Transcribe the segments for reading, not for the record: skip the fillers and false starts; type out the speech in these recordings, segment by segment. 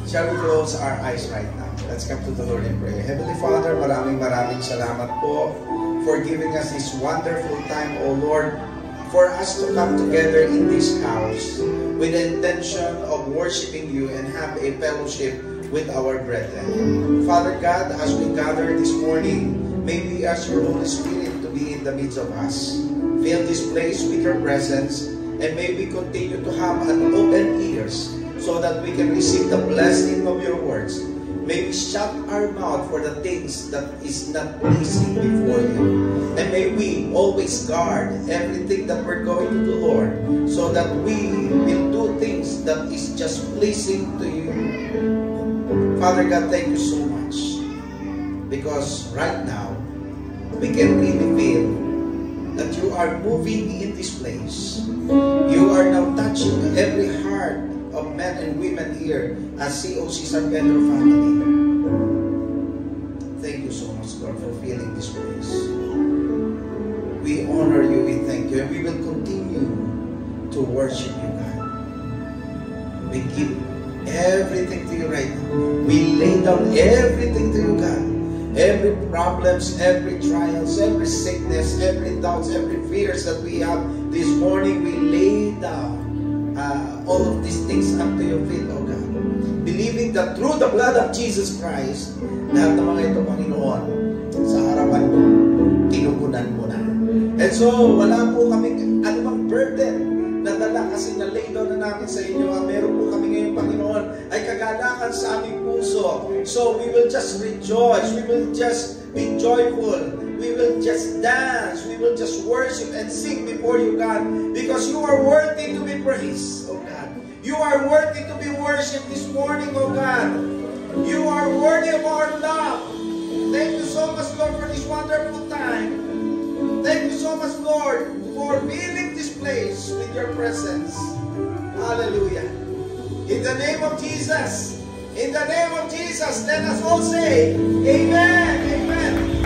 Shall we close our eyes right now? Let's come to the Lord in prayer. Heavenly Father, maraming salamat po for giving us this wonderful time, O Lord, for us to come together in this house with the intention of worshiping you and have a fellowship with our brethren. Father God, as we gather this morning, may we ask your Holy Spirit to be in the midst of us. Fill this place with your presence, and may we continue to have an open ears so that we can receive the blessing of your words. May we shut our mouth for the things that is not pleasing before you. And may we always guard everything that we're going to do, Lord, so that we will do things that is just pleasing to you. Father God, thank you so much. Because right now, we can really feel that you are moving in this place. You are now touching every heart of men and women here as COC San Pedro family. Thank you so much, Lord, for filling this place. We honor you, we thank you, and we will continue to worship you, God. We give everything to you right now. We lay down everything to you, God. Every problems, every trials, every sickness, every doubts, every fears that we have this morning, we lay down all of these things unto your feet, O God. Believing that through the blood of Jesus Christ, lahat ng mga ito, Panginoon, sa harapan mo, tinugunan mo na. And so, wala po kami anumang burden na dala kasi na-lay down na namin sa inyo. Meron po kami ngayon, Panginoon, ay kagalakan sa aming puso. So, we will just rejoice. We will just be joyful. We will just dance. We will just worship and sing before you, God, because you are worthy to be praised, oh God. You are worthy to be worshipped this morning, oh God. You are worthy of our love. Thank you so much, Lord, for this wonderful time. Thank you so much, Lord, for filling this place with your presence. Hallelujah. In the name of Jesus, in the name of Jesus, let us all say, Amen, Amen.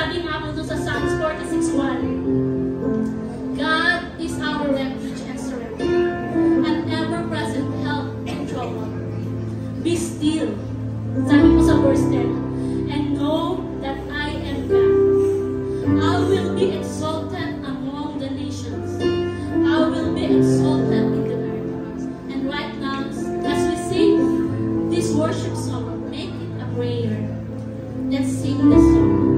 sabi nga po doon sa Psalms 46:1, God is our refuge and strength, an ever-present help in trouble. Be still, sabi po sa verse 10, and know that I am God. I will be exalted among the nations. I will be exalted in the earth. And right now, as we sing this worship song, make it a prayer. Let's sing the song.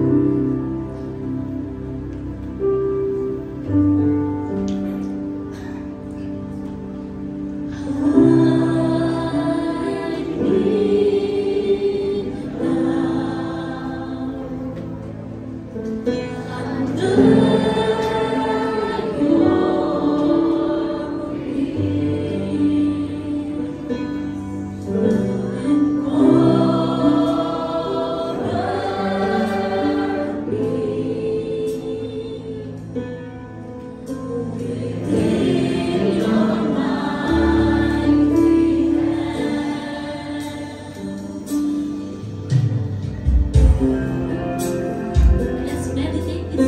Let's meditate in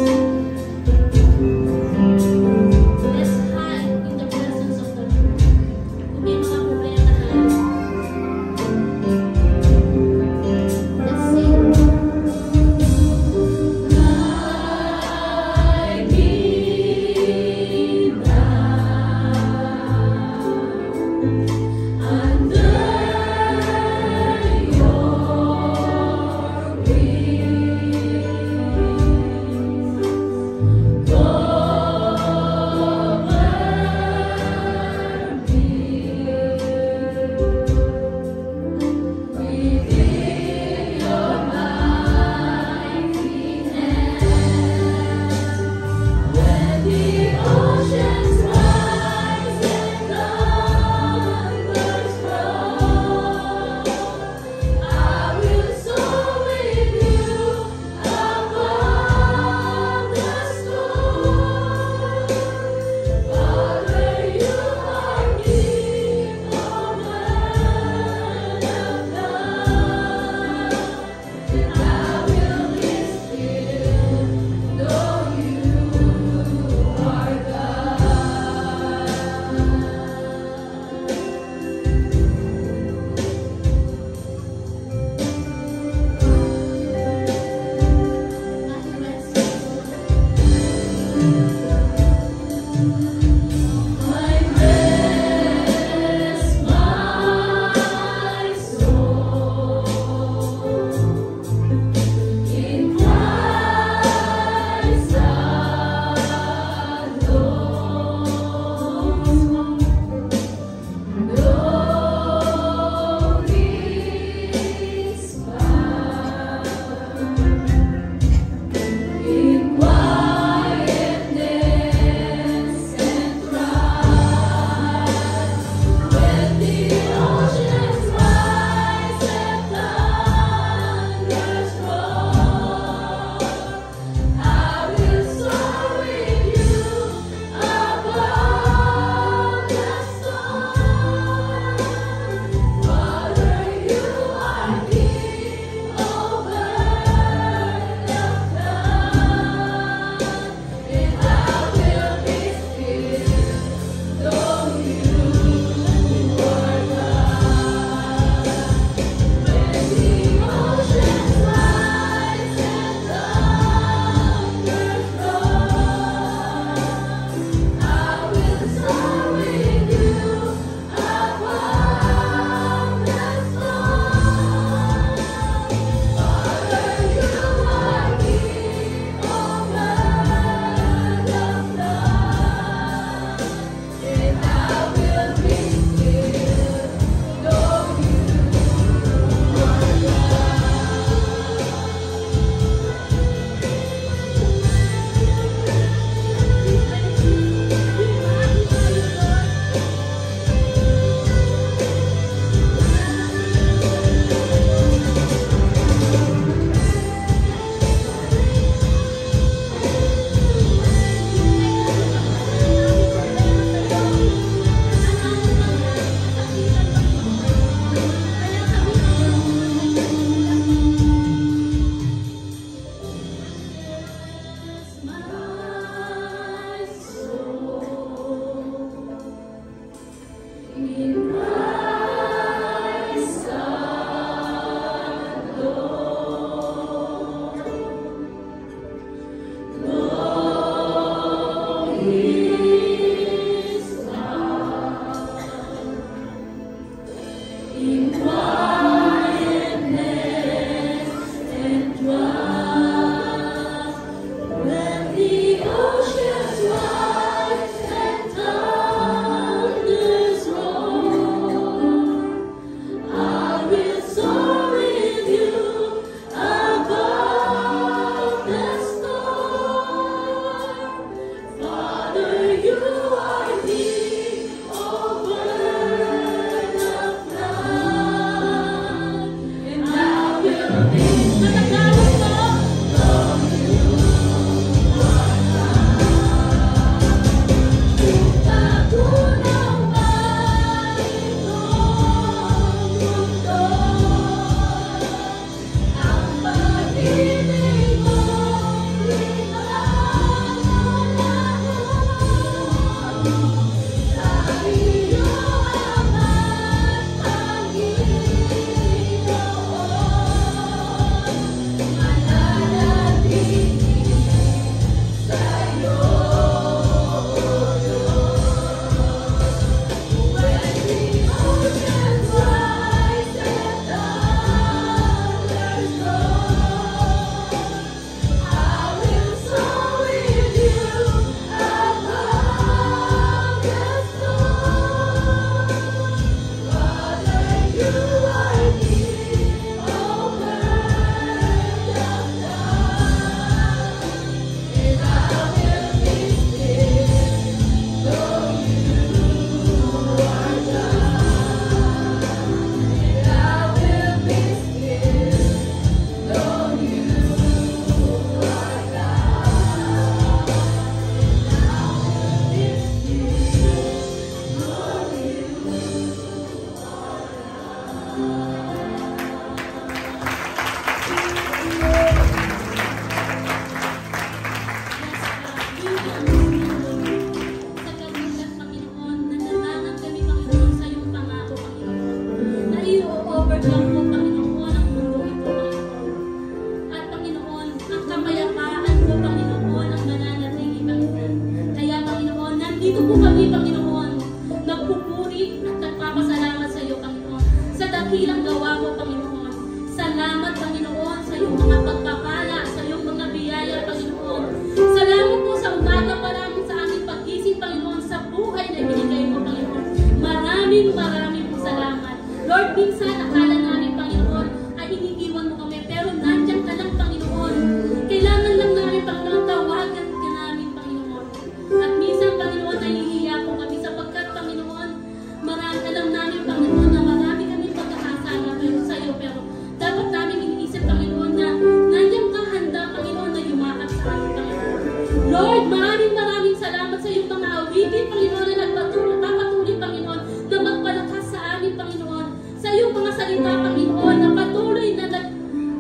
Lord, maraming salamat sa iyong mga awitin, Panginoon, na nagpapatuloy, Panginoon, na magpalakas sa amin, Panginoon. Sa iyong mga salita, Panginoon, na patuloy na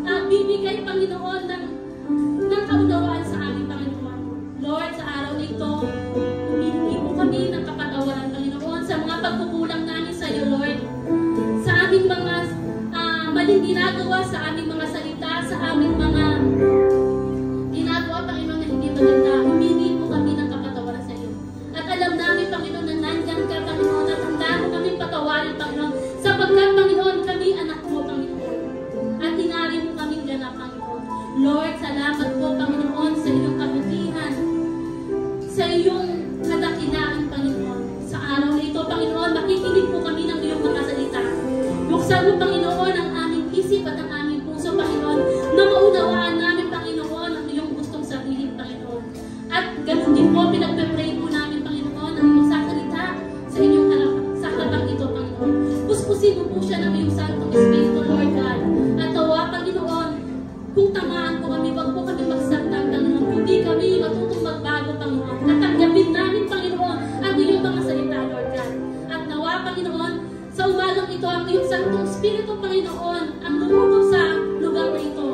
nagbibigay, Panginoon, ng kaunawaan sa amin, Panginoon. Lord, sa araw na ito, humingi mo kami ng kapatawaran, Panginoon, sa mga pagkukulang namin sa iyo, Lord. Sa aming mga maling ginagawa, sa aming mga salita, sa aming mga ginagawa, Panginoon, na hindi maganda, humingi mo kami ng kapatawaran sa iyo. At alam namin, Panginoon, na nandyan ka, Panginoon, at handa mo kami patawarin, Panginoon, sapagkat, Panginoon, kami anak mo, Panginoon. At hinari mo kaming ganap, Panginoon. Lord, salamat po, Panginoon, sa iyong kabutihan, sa iyong kadakilaan, Panginoon. Sa araw na ito, Panginoon, makikinig po kami ng iyong mga salita. Buksan mo, Panginoon, ang aming isip at ang aming puso, Panginoon, na maunawaan namin, Panginoon, ang iyong gustong sabihin, Panginoon. At ganun din po, pinagpe-pray po namin, Panginoon, ang iyong sasalita sa inyong sa harapang ito, Panginoon. Puspusin mo po siya ng iyong Santong Espiritu, Lord God. At tawa, Panginoon, kung tamaan po kami, wag po kami magsagtang, Panginoon. Kundi kami matutong magbago, Panginoon. Tatanggapin namin, Panginoon, ang iyong mga salita, Lord God. At nawa, Panginoon, sa umagang ito, ang iyong Santong Espiritu, Panginoon, ang lumubog sa lugar na ito.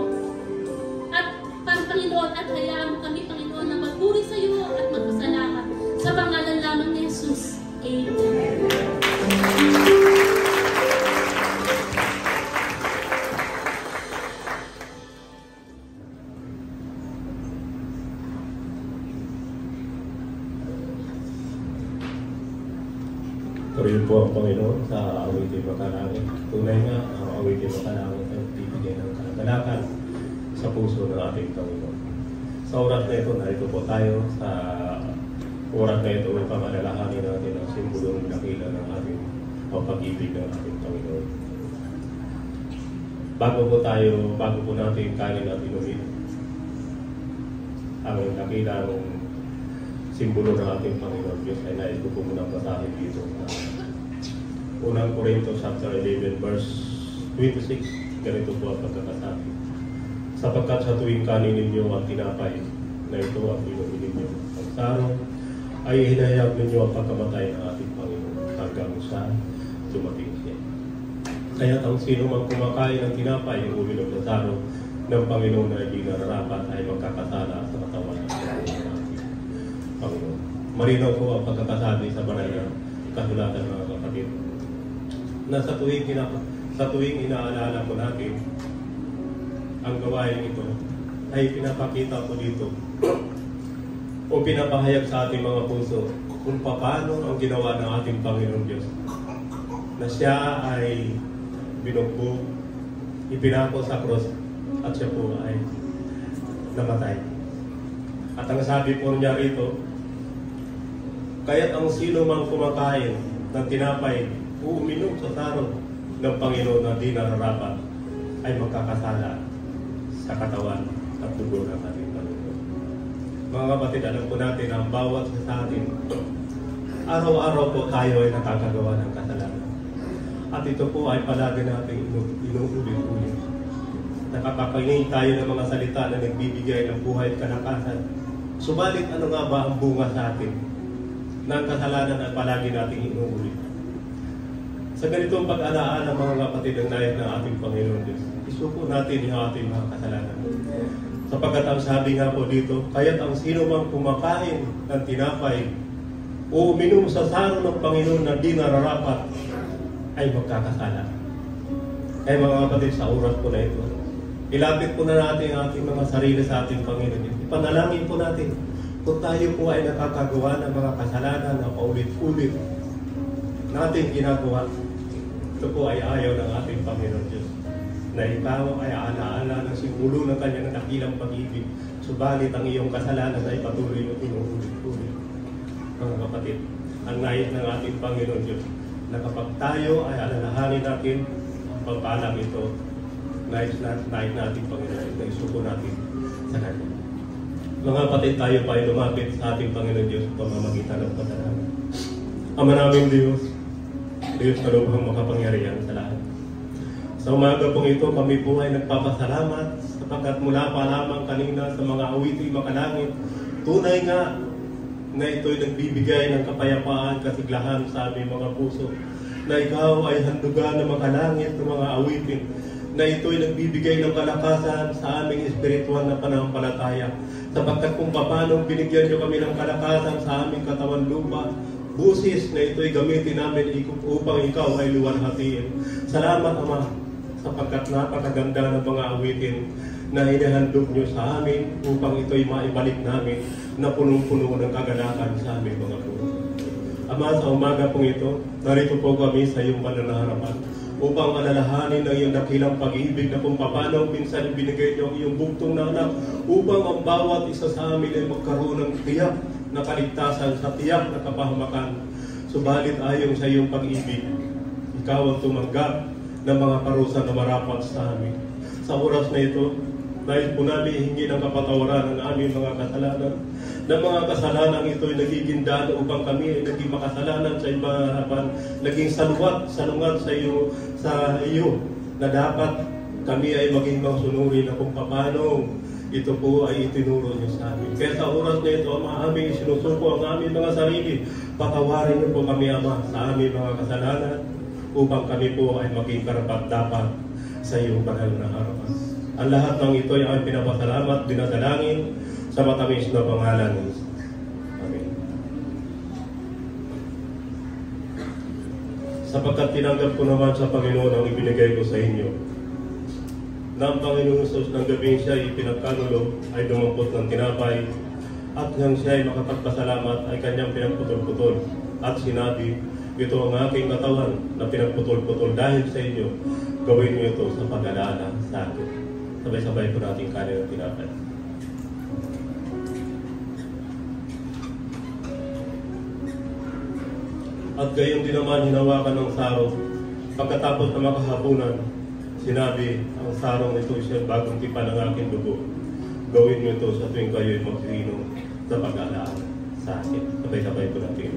At, Panginoon, at hayaan mo kami, Panginoon, na magpuri sa iyo at magpasalamat. Sa pangalan lamang ni Jesus. Amen. Purihin po ang Panginoon sa awitin makalangit. Tunay nga, ang awitin makalangit ay bibigyan ng kalagalakan sa puso ng ating Panginoon. Sa oras na ito, narito po tayo sa oras na ito upang alalahanin natin ang simbolong dakila ng ating pag-ibig ng ating Panginoon. Bago po natin kanin at inumin ang dakilang simbolo ng ating Panginoon Diyos ay nais ko po muna basahin dito. Unang Corinto chapter 11 verse 26, ganito po ang pagkakasabi. Sapagkat sa tuwing kanin ninyo ang tinapay na ito ang inumin ninyo, ang saro ay hinayag ninyo ang pagkamatay ng ating Panginoon hanggang sa dumating siya. Kaya ang sino mang kumakain ng tinapay o uminom ng saro ng Panginoon na hindi nararapat ay magkakasala sa katawan ng Panginoon. Marinaw po ang pagkakasabi sa banal na kasulatan, mga kapatid, na sa tuwing inaalala po natin ang gawain ito ay pinapakita po dito o pinapahayag sa ating mga puso kung paano ang ginawa ng ating Panginoon Diyos, na siya ay binugbog, ipinako sa cross, at siya po ay namatay. At ang sabi po niya rito, kaya't ang sino mang kumakain ng tinapay o uminom sa saro ng Panginoon na di nararapat ay magkakasala sa katawan at dugo ng ating Panginoon. Mga kapatid, alam po natin ang bawat sa atin, araw-araw po tayo ay nakakagawa ng kasalanan. At ito po ay palagi natin inuulit-ulit. Nakapakaingay tayo ng mga salita na nagbibigay ng buhay at kalakasan. Subalit ano nga ba ang bunga sa atin ng kasalanan at palagi nating inuulit? Sa ganitong pag-alaala, mga kapatid, ang nais ng ating Panginoon Diyos, isuko natin yung ating mga kasalanan. Sapagkat ang sabi nga po dito, kaya't ang sino mang kumakain ng tinapay o uminom sa saro ng Panginoon na di nararapat ay magkakasala. Kaya mga kapatid, sa oras po na ito, ilapit po na natin ang ating mga sarili sa ating Panginoon Diyos. Ipanalangin po natin kung tayo po ay nakakagawa ng mga kasalanan na paulit-ulit natin ginagawa. Ito po ay ayaw ng ating Panginoon Diyos, na ikaw ay alaala ng simbolo ng kanyang dakilang pag-ibig. Subalit ang iyong kasalanan ay patuloy na inuulit-ulit. Mga kapatid, ang nais ng ating Panginoon Diyos, na kapag tayo ay alalahanin natin ang pagpalang ito, nais natin Panginoon, na isuko natin sa Kanya. Mga kapatid, tayo pa ay lumapit sa ating Panginoon Diyos pamamagitan ng panalangin. Ama namin Diyos, Diyos na lubhang makapangyarihan sa lahat. Sa umaga pong ito, kami po ay nagpapasalamat sapagkat mula pa lamang kanina sa mga awitin makalangit, Tunay nga na ito'y nagbibigay ng kapayapaan, kasiglahan sa aming mga puso, na ikaw ay handugan ng mga langit, ng mga awitin, na ito'y nagbibigay ng kalakasan sa aming espiritual na pananampalataya, sapagkat kung paano binigyan niyo kami ng kalakasan sa aming katawan lupa, busis na ito'y gamitin namin upang ikaw ay luwalhatiin. Salamat, Ama, sapagkat napakaganda ng mga awitin na hinahandog niyo sa amin upang ito'y maibalik namin na punong-puno ng kagalakan sa aming mga puso. Ama, sa umaga pong ito, narito po kami sa iyong banal na harapan upang alalahanin ng iyong dakilang pag-ibig na kung paano minsan binigay niyo ang iyong buktong na anak upang ang bawat isa sa amin ay magkaroon ng tiyak na kaligtasan sa tiyak na kapahamakan. Subalit ayon sa iyong pag-ibig, ikaw ang tumanggap ng mga parusa na marapat sa amin. Sa oras na ito, dahil po namin hingi ng kapatawaran ng aming mga kasalanan, na mga kasalanan ito'y nagiging daan upang kami ay naging makasalanan sa iyong mga harapan, naging salungat sa iyo, na dapat kami ay maging masunurin na kung paano ito po ay itinuro niyo sa amin. Kaya sa oras na ito, Ama, aming sinusuko ang aming mga sarili. Patawarin niyo po kami, Ama, sa aming mga kasalanan upang kami po ay maging karapat-dapat sa iyong banal na harapan. Ang lahat ng ito ay aming pinapasalamat, dinadalangin sa matamis na pangalan ni Jesus. Amen. Sapagkat tinanggap ko naman sa Panginoon ang ibinigay ko sa inyo, na ang Panginoon Jesus ng gabing siya ay pinagkanulo, ay dumampot ng tinapay, at nang siya ay makapagpasalamat ay kanyang pinagputol-putol, at sinabi, ito ang aking katawan na pinagputol-putol dahil sa inyo, gawin niyo ito sa pag-alala sa akin. Sabay-sabay po natin kanin ng tinapay. At gayon din naman hinawakan ng sarong. Pagkatapos na makahapunan, sinabi, ang sarong ito siya bagong tipan ng aking dugo. Gawin niyo ito sa tuwing kayo'y magsinom sa pag-alala sa akin. Sabay-sabay po natin.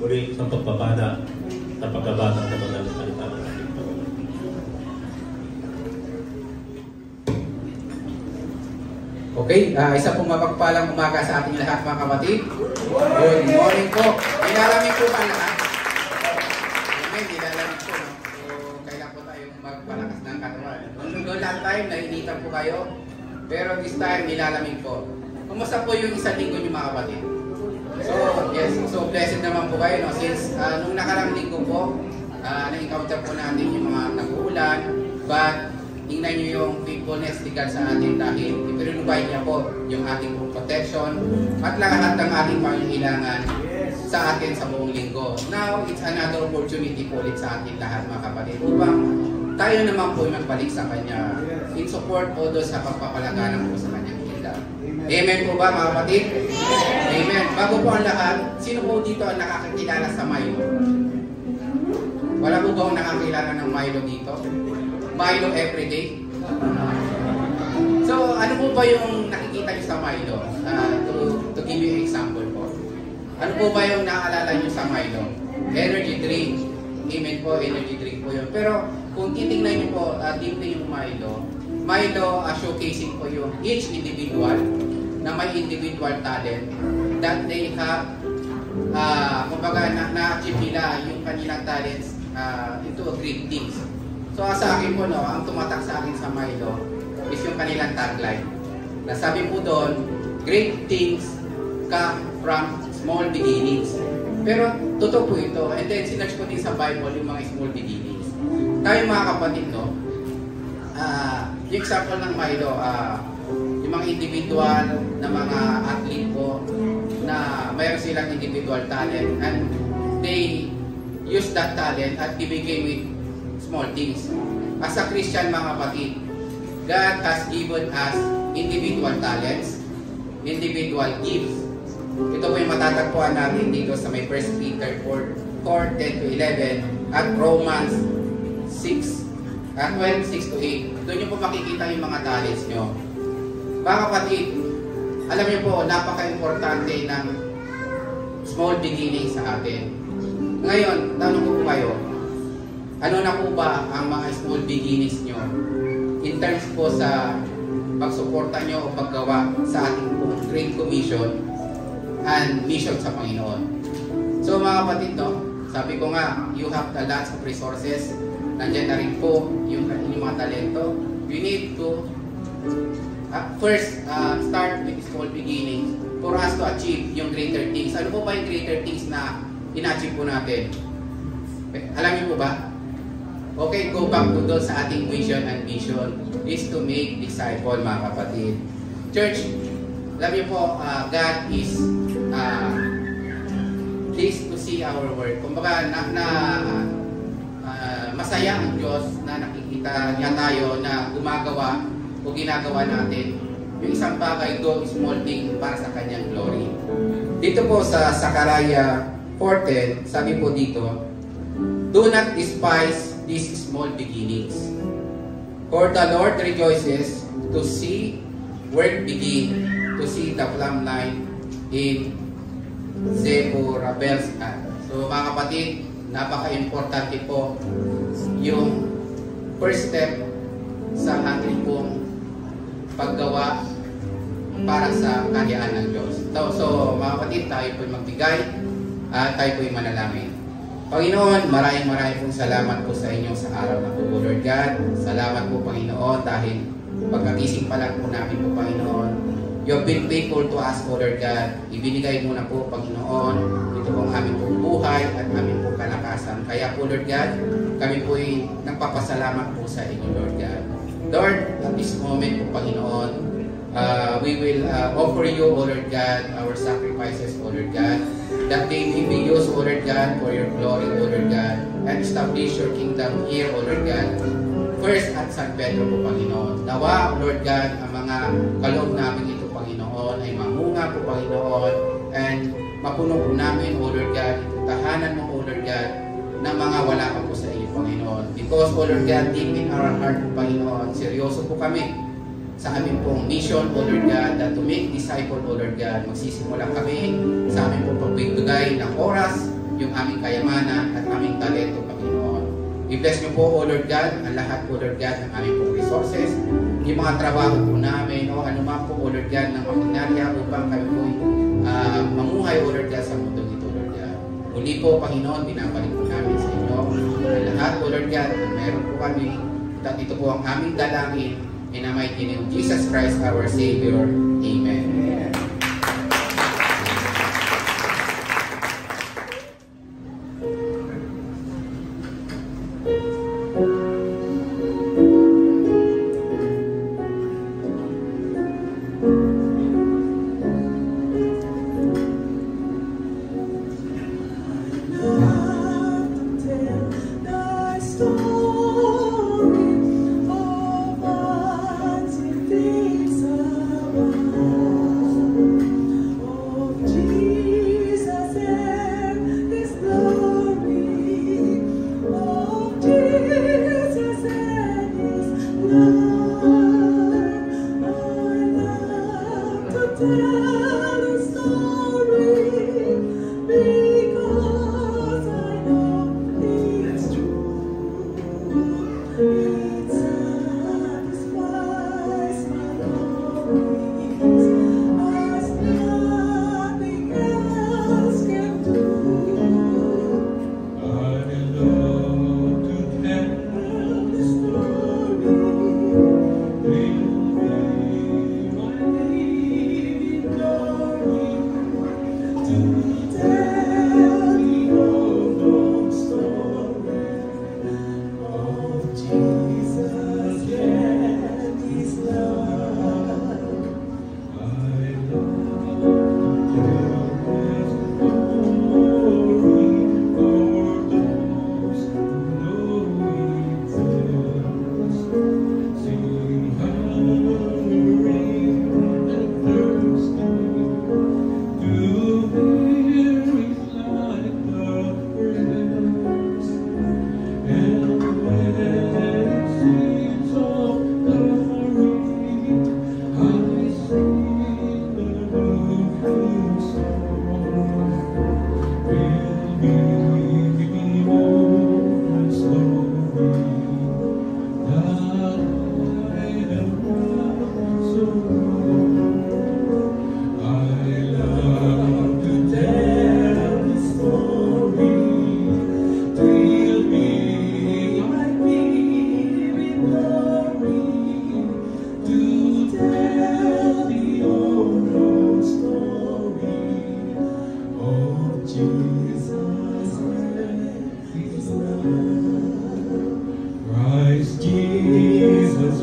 Muli sa pagpapala sa pagkabasa ng mga salita ng ating Panginoon. Okay, isa pong mapagpalang umaga sa ating lahat, mga kapatid. Good morning po. Nilalamig po ba lahat? Amen, nilalamig po. No? So, kailan po tayong magpalakas ng katawan. Noong last time, nainitan po kayo. Pero this time, nilalamig po. Kumusta po yung isang linggo niyo, mga kapatid? So, yes, so blessed naman po kayo. No? Since nung nakarang linggo po, na-encounter po natin yung mga nag-uulan. But, tingnan nyo yung faithfulness ni God sa atin dahil ipinunubay niya po yung ating protection at lahat ng ating pangangailangan sa atin sa buong linggo. Now, it's another opportunity po ulit sa atin lahat, mga kapatid, upang tayo naman po magbalik sa Kanya in support po doon sa pagpapalaganan po sa Kanyang kingdom. Amen po ba, mga kapatid? Amen. Bago po ang lahat, sino po dito ang nakakakilala sa Milo? Wala po ba ang nakakilala ng Milo dito? Milo everyday. So, ano po ba yung nakikita niyo sa Milo? To give you an example po. Ano po ba yung naaalala niyo sa Milo? Energy drink. Amen po, energy drink po yun. Pero, kung titingnan niyo po, dito yung Milo, showcasing po yung each individual na may individual talent that they have, kumbaga, na-achieve nila yung kanilang talents into great things. So sa akin po, no, ang tumatak sa akin sa Milo is yung kanilang tagline. Nasabi po doon, great things come from small beginnings. Pero totoo po ito. And then sinerch ko din sa Bible yung mga small beginnings. Tayo mga kapatid, no, yung example ng Milo, yung mga individual na mga athlete po na mayroon silang individual talent and they use that talent at ibigay with small things. As a Christian, mga kapatid, God has given us individual talents, individual gifts. Ito po yung matatagpuan natin dito sa may 1 Peter 4:10-11 at Romans 12:6-8. Doon nyo po makikita yung mga talents nyo. Mga kapatid, alam nyo po, napaka-importante ng small beginning sa atin. Ngayon, tanong ko po kayo, ano na po ba ang mga small beginnings nyo in terms po sa pagsuporta nyo o paggawa sa ating pong Great Commission and mission sa Panginoon. So mga kapatid, no, sabi ko nga, you have the lots of resources. Nandiyan na rin po yung inyong mga talento. You need to first start with small beginnings for us to achieve yung greater things. Ano po ba yung greater things na ina-achieve po natin? Alam niyo po ba? Okay, go back to doon sa ating vision and mission is to make disciple, mga kapatid. Church, alam niyo po, God is pleased to see our work. Kumbaga, masaya ang Diyos na nakikita niya tayo na gumagawa o ginagawa natin yung isang bagay, do small thing para sa kanyang glory. Dito po sa Sakaraya 4:10, sabi po dito, do not despise these small beginnings, for the Lord rejoices to see work begin, to see the plumb line in Zerubbabel's hand. So mga kapatid, napaka-importante po yung first step sa ating pong paggawa para sa kahiyaan ng Diyos. So mga kapatid, tayo po'y magbigay at tayo po'y manalangin. Panginoon, maraming pong salamat po sa inyo sa araw na po, Lord God. Salamat po, Panginoon, dahil pagkagising pa lang po namin po, Panginoon, you have been faithful to us, Lord God. Ibinigay mo na po, Panginoon, ito pong aming pong buhay at aming pong kalakasan. Kaya po, Lord God, kami po'y nagpapasalamat po sa inyo, Lord God. Lord, at this moment po, Panginoon, we will offer you, O Lord God, our sacrifices, O Lord God, that they may be used, O Lord God, for your glory, O Lord God, and establish your kingdom here, O Lord God. First at San Pedro po, Panginoon. Nawa, Lord God, ang mga kaloob namin ito, Panginoon, ay mamunga po, Panginoon, and mapuno po namin, O Lord God, itong tahanan mo, O Lord God, na mga wala pa po sa iyo, Panginoon. Because, O Lord God, deep in our heart, Panginoon, seryoso po kami sa aming pong mission, O Lord God, that to make disciple, O Lord God. Magsisimula kami sa aming pong pagbibigay ng oras, yung aming kayamanan at aming talento, Panginoon. I-bless niyo po, O Lord God, ang lahat, O Lord God, ng aming pong resources, yung mga trabaho po namin, o anuman po, O Lord God, ng makinarya upang kami po mamuhay, O Lord God, sa mundo ito, Lord God. Muli po, Panginoon, binabalik po namin sa inyo ang lahat, O Lord God, na meron po kami, at ito po ang aming dalangin. In the mighty name of Jesus Christ, our Savior. Amen. Story of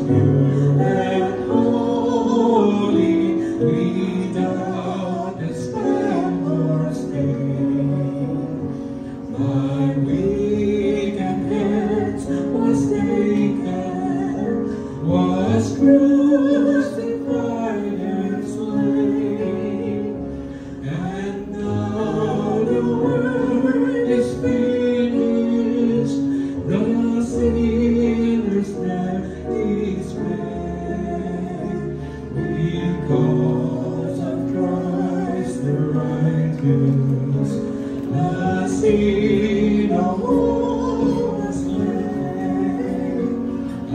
pure and holy, without the stain or stain. My wicked hands was taken, was crucified and slain, and now the work is finished, the sinner's death is paid. Because of Christ the righteous, the sin of all was slain. I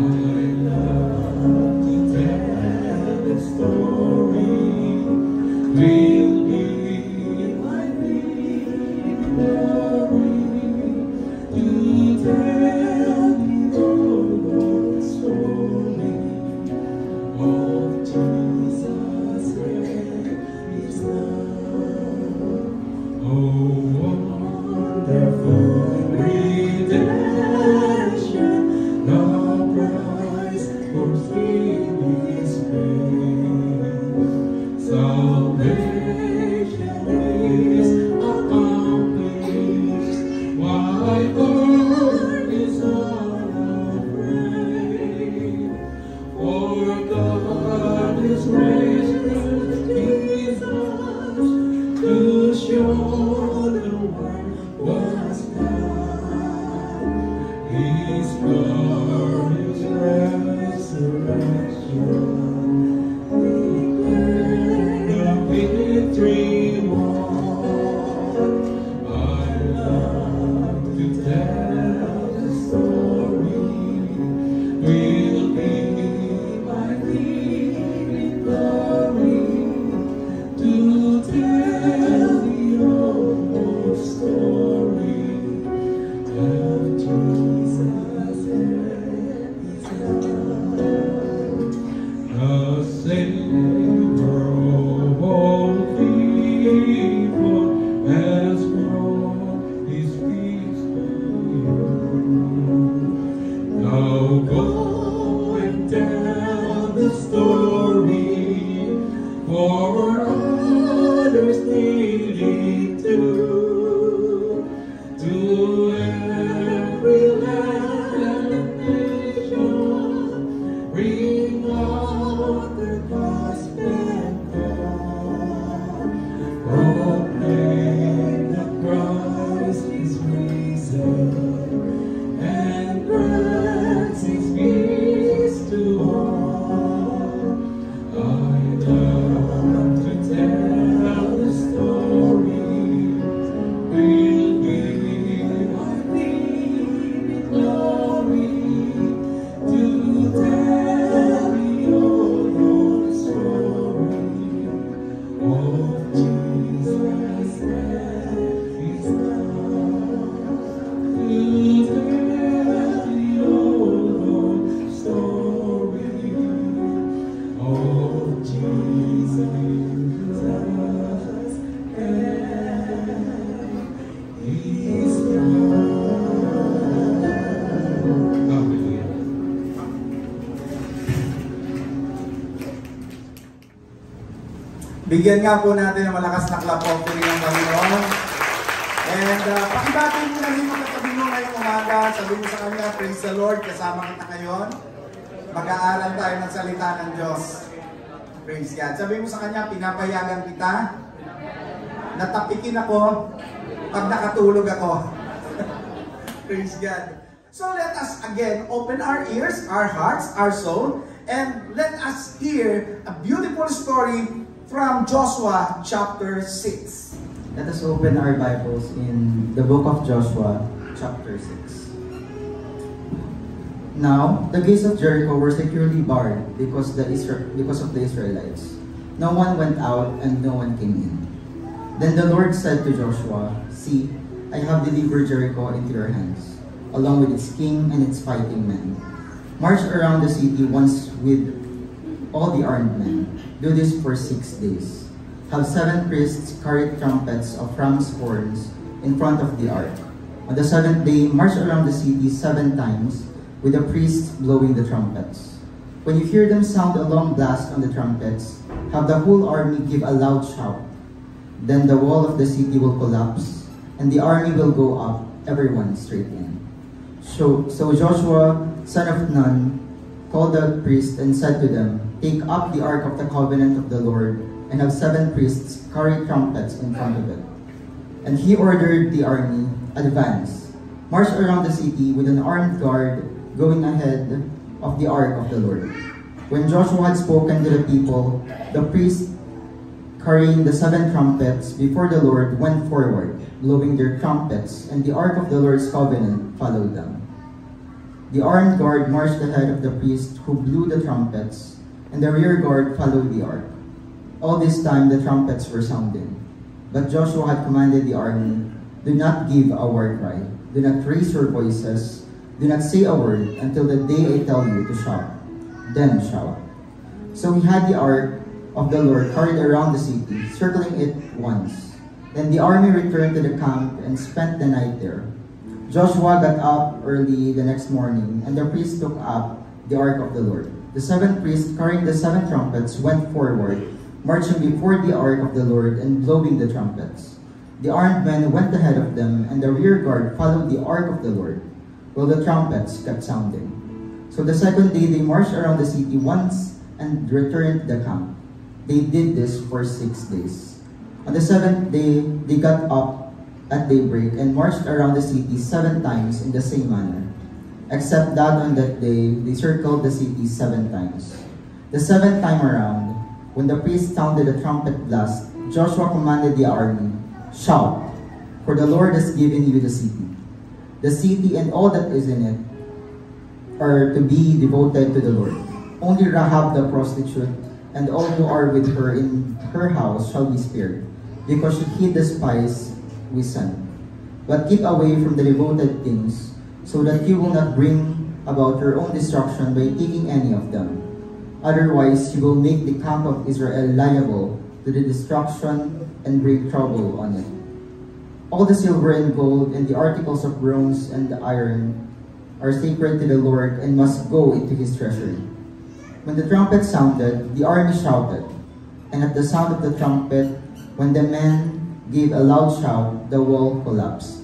love to tell the story, will be my glory, to tell the old story of Jesus and His love. Oh, wonderful redemption, the price for sin is paid. Salvation is accomplished, why earth is unafraid. For God is raised Jesus to show the world what's done. His glorious resurrection, the victory won. I love to tell the story, will be my leading glory, to tell the old story of Jesus and His love. The Savior of all people has brought His peace to you. Now go and tell the story for others needing to every land and nation, bring out the gospel call, proclaim that Christ is risen, and grants His peace to all. I love to tell the story, will be my leading glory, to tell the old story of Jesus and His love. To tell the old story of Jesus and His love. Hallelujah. Bigyan nga po natin ng malakas na clap offering ang Panginoon. And pakibati mo na rin mga katabi mo ngayong umaga. Sabi mo sa kanya, praise the Lord, kasama kita ngayon. Mag-aaral tayo ng salita ng Diyos. Praise God. Sabi mo sa kanya, pinapayagan kita. Natapikin ako pag nakatulog ako. Praise God. So let us again open our ears, our hearts, our soul, and let us hear a beautiful story from Joshua chapter 6. Let us open our Bibles in the book of Joshua chapter 6. Now, the gates of Jericho were securely barred because of the Israelites. No one went out and no one came in. Then the Lord said to Joshua, "See, I have delivered Jericho into your hands, along with its king and its fighting men. March around the city once with all the armed men. Do this for 6 days. Have 7 priests carry trumpets of ram's horns in front of the ark. On the 7th day, march around the city 7 times, with the priests blowing the trumpets. When you hear them sound a long blast on the trumpets, have the whole army give a loud shout. Then the wall of the city will collapse, and the army will go up, everyone straight in. So Joshua, son of Nun, called the priests and said to them, "Take up the ark of the covenant of the Lord, and have 7 priests carry trumpets in front of it." And he ordered the army, "Advance, march around the city with an armed guard going ahead of the ark of the Lord." When Joshua had spoken to the people, the priests carrying the 7 trumpets before the Lord went forward, blowing their trumpets, and the ark of the Lord's covenant followed them. The armed guard marched ahead of the priests who blew the trumpets, and the rear guard followed the ark. All this time the trumpets were sounding. But Joshua had commanded the army, "Do not give a war cry, do not raise your voices, do not say a word until the day I tell you to shout. Then shout." So he had the ark of the Lord carried around the city, circling it once. Then the army returned to the camp and spent the night there. Joshua got up early the next morning, and the priests took up the ark of the Lord. The 7 priests carrying the 7 trumpets went forward, marching before the ark of the Lord and blowing the trumpets. The armed men went ahead of them, and the rear guard followed the ark of the Lord, while the trumpets kept sounding. So the second day they marched around the city once and returned to the camp. They did this for 6 days. On the 7th day, they got up at daybreak and marched around the city 7 times in the same manner. Except that on that day, they circled the city 7 times. The 7th time around, when the priest sounded a trumpet blast, Joshua commanded the army, "Shout, for the Lord has given you the city. The city and all that is in it are to be devoted to the Lord. Only Rahab the prostitute and all who are with her in her house shall be spared, because she hid the spies we sent. But keep away from the devoted things, so that you will not bring about your own destruction by taking any of them. Otherwise, you will make the camp of Israel liable to the destruction and bring trouble on it. All the silver and gold and the articles of bronze and the iron are sacred to the Lord and must go into his treasury." When the trumpet sounded, the army shouted, and at the sound of the trumpet, when the men gave a loud shout, the wall collapsed.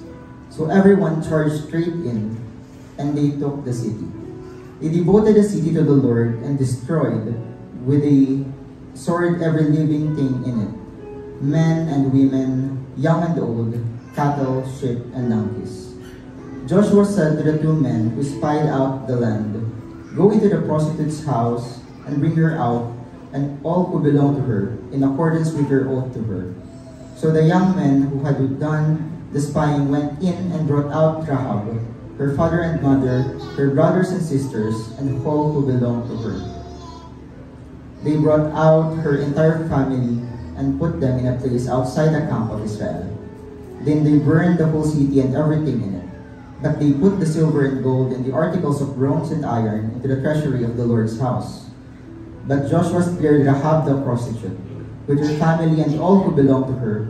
So everyone charged straight in, and they took the city. They devoted the city to the Lord and destroyed with a sword every living thing in it, men and women, young and old, cattle, sheep, and donkeys. Joshua said to the 2 men who spied out the land, "Go into the prostitute's house and bring her out, and all who belong to her, in accordance with your oath to her." So the young men who had done the spying went in and brought out Rahab, her father and mother, her brothers and sisters, and all who belonged to her. They brought out her entire family and put them in a place outside the camp of Israel. Then they burned the whole city and everything in it. But they put the silver and gold and the articles of bronze and iron into the treasury of the Lord's house. But Joshua spared Rahab the prostitute, with her family and all who belonged to her,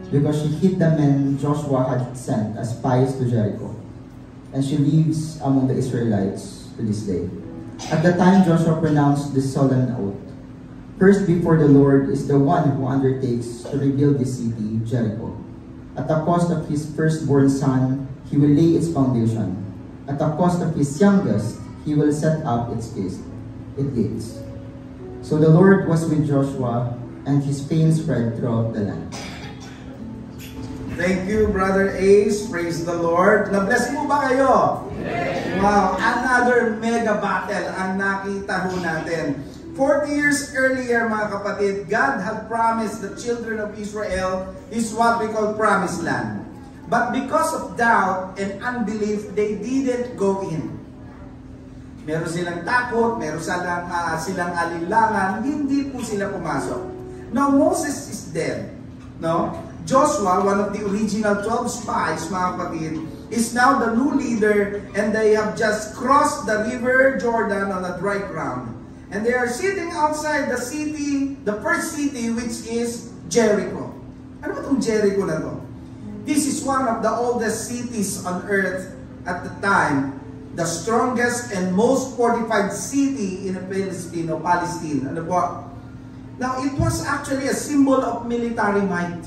because she hid the men Joshua had sent as spies to Jericho. And she lives among the Israelites to this day. At the time Joshua pronounced this solemn oath, "First before the Lord is the one who undertakes to rebuild this city, Jericho. At the cost of his firstborn son, he will lay its foundation. At the cost of his youngest, he will set up its gates." So the Lord was with Joshua, and his fame spread throughout the land. Thank you, Brother Ace. Praise the Lord. Na-bless mo ba kayo? Wow, another mega battle ang nakita ho natin. 40 years earlier, mga kapatid, God had promised the children of Israel is what we call promised land. But because of doubt and unbelief, they didn't go in. Meron silang takot, meron silang alinlangan, hindi po sila pumasok. Now, Moses is dead. No? Joshua, one of the original 12 spies, mga kapatid, is now the new leader, and they have just crossed the river Jordan on a dry ground. And they are sitting outside the city, the first city, which is Jericho. Ano ba itong Jericho na to? This is one of the oldest cities on earth at the time. the strongest and most fortified city in Palestine. Ano po? Now, it was actually a symbol of military might.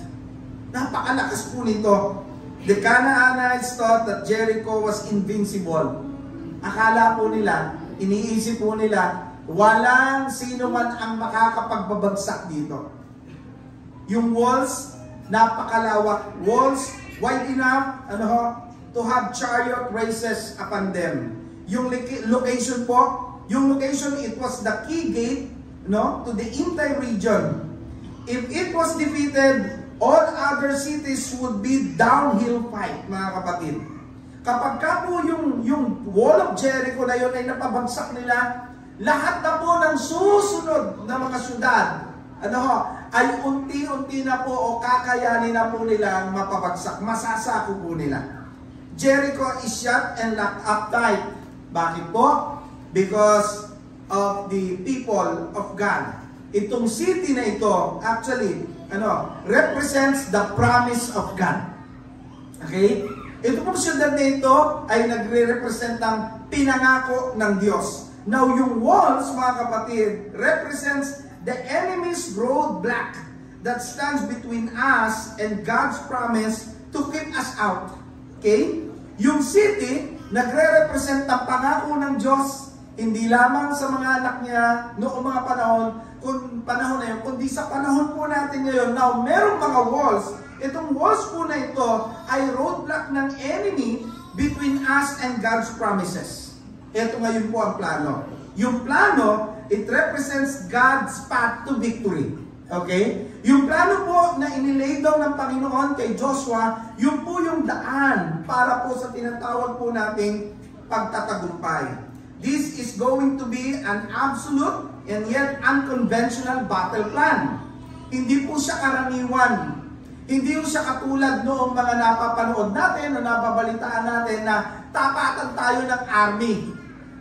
Napakalakas po nito. The Canaanites thought that Jericho was invincible. Akala po nila, iniisip po nila, walang sino man ang makakapagbabagsak dito. Yung walls, napakalawak. Walls, wide enough, to have chariot races upon them. Yung location po, it was the key gate, to the entire region. If it was defeated, all other cities would be downhill fight, mga kapatid. Kapag ka po yung wall of Jericho na yun ay napabagsak nila, lahat na po ng susunod na mga syudad, ay unti-unti na po o kakayanin na po nila mapabagsak. Masasako po nila. Jericho is shut and locked up tight. Bakit po? Because of the people of God. Itong city na ito, actually, represents the promise of God. Okay? Ito pong syudad na ito ay nagre-represent ng pinangako ng Diyos. Now, yung walls, mga kapatid, represents the enemy's roadblock that stands between us and God's promise to keep us out. Okay? Yung city, nagre-represent ng pangako ng Diyos, hindi lamang sa mga anak niya noong mga panahon na yun, kundi sa panahon po natin ngayon. Now, merong mga walls. Itong walls po na ito ay roadblock ng enemy between us and God's promises. Ito ngayon po ang plano. Yung plano, it represents God's path to victory. Okay? Yung plano po na inilay daw ng Panginoon kay Joshua, yun po yung daan para po sa tinatawag po nating pagtatagumpay. This is going to be an absolute and yet unconventional battle plan. Hindi po siya karaniwan. Hindi po siya katulad noong mga napapanood natin o nababalitaan natin na tapatan tayo ng army.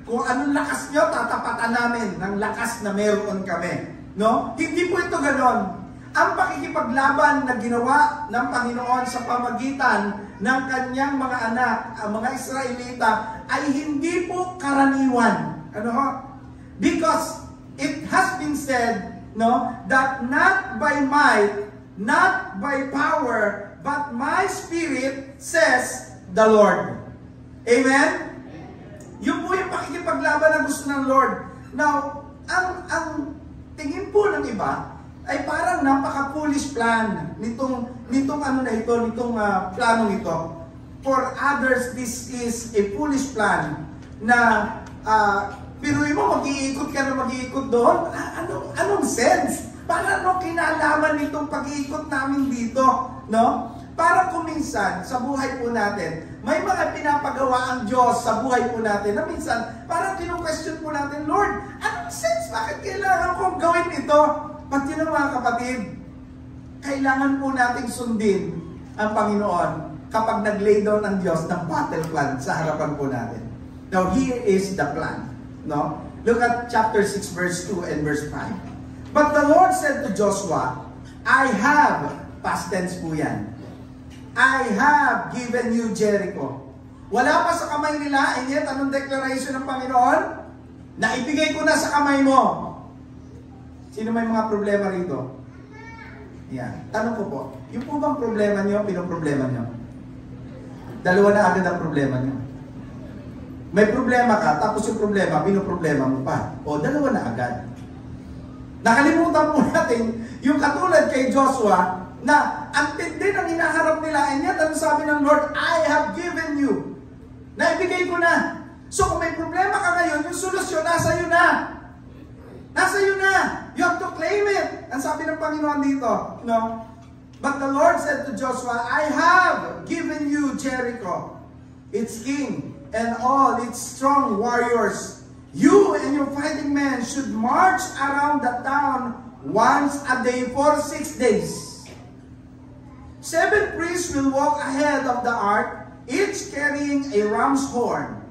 Kung anong lakas nyo, tatapatan namin ng lakas na meron kami. No? Hindi po ito ganon. Ang pakikipaglaban na ginawa ng Panginoon sa pamagitan ng kanyang mga anak, ang mga Israelita, ay hindi po karaniwan. Because it has been said, that not by might, not by power, but my spirit, says the Lord. Amen? Yun po yung pakikipaglaban na gusto ng Lord. Now, ang tingin po ng iba ay parang napaka-foolish plan nitong planong ito. For others, this is a foolish plan na pinuwi mo, mag-iikot ka na mag-iikot doon. Anong sense? Para kinalaman nitong pag-iikot namin dito, no? Para kuminsan sa buhay po natin, may mga pinapagawa ang Diyos sa buhay po natin na minsan, parang kinu-question po natin, Lord, anong sense? Bakit kailangan kong gawin ito? Pati na mga kapatid, kailangan po nating sundin ang Panginoon kapag nag-lay down ang Diyos ng battle plan sa harapan po natin. Now, here is the plan. No? Look at chapter 6, verse 2 and verse 5. But the Lord said to Joshua, I have, past tense po yan, I have given you Jericho. Wala pa sa kamay nila, and yet, anong declaration ng Panginoon? Naibigay ko na sa kamay mo. Sino may mga problema rito? Yan. Tanong ko po, yung po bang problema nyo, pinoproblema nyo? Dalawa na agad ang problema nyo. May problema ka, tapos yung problema, pinoproblema mo pa. O, dalawa na agad. Nakalimutan po natin yung katulad kay Joshua na ang tindi ng hinaharap nila, and yet, ano sabi ng Lord? I have given you. Naibigay ko na. So, kung may problema ka ngayon, yung solusyon, nasa iyo na. Nasa iyo na. You have to claim it. Ang sabi ng Panginoon dito, no? But the Lord said to Joshua, I have given you Jericho, its king, and all its strong warriors. You and your fighting men should march around the town once a day for 6 days. 7 priests will walk ahead of the ark, each carrying a ram's horn.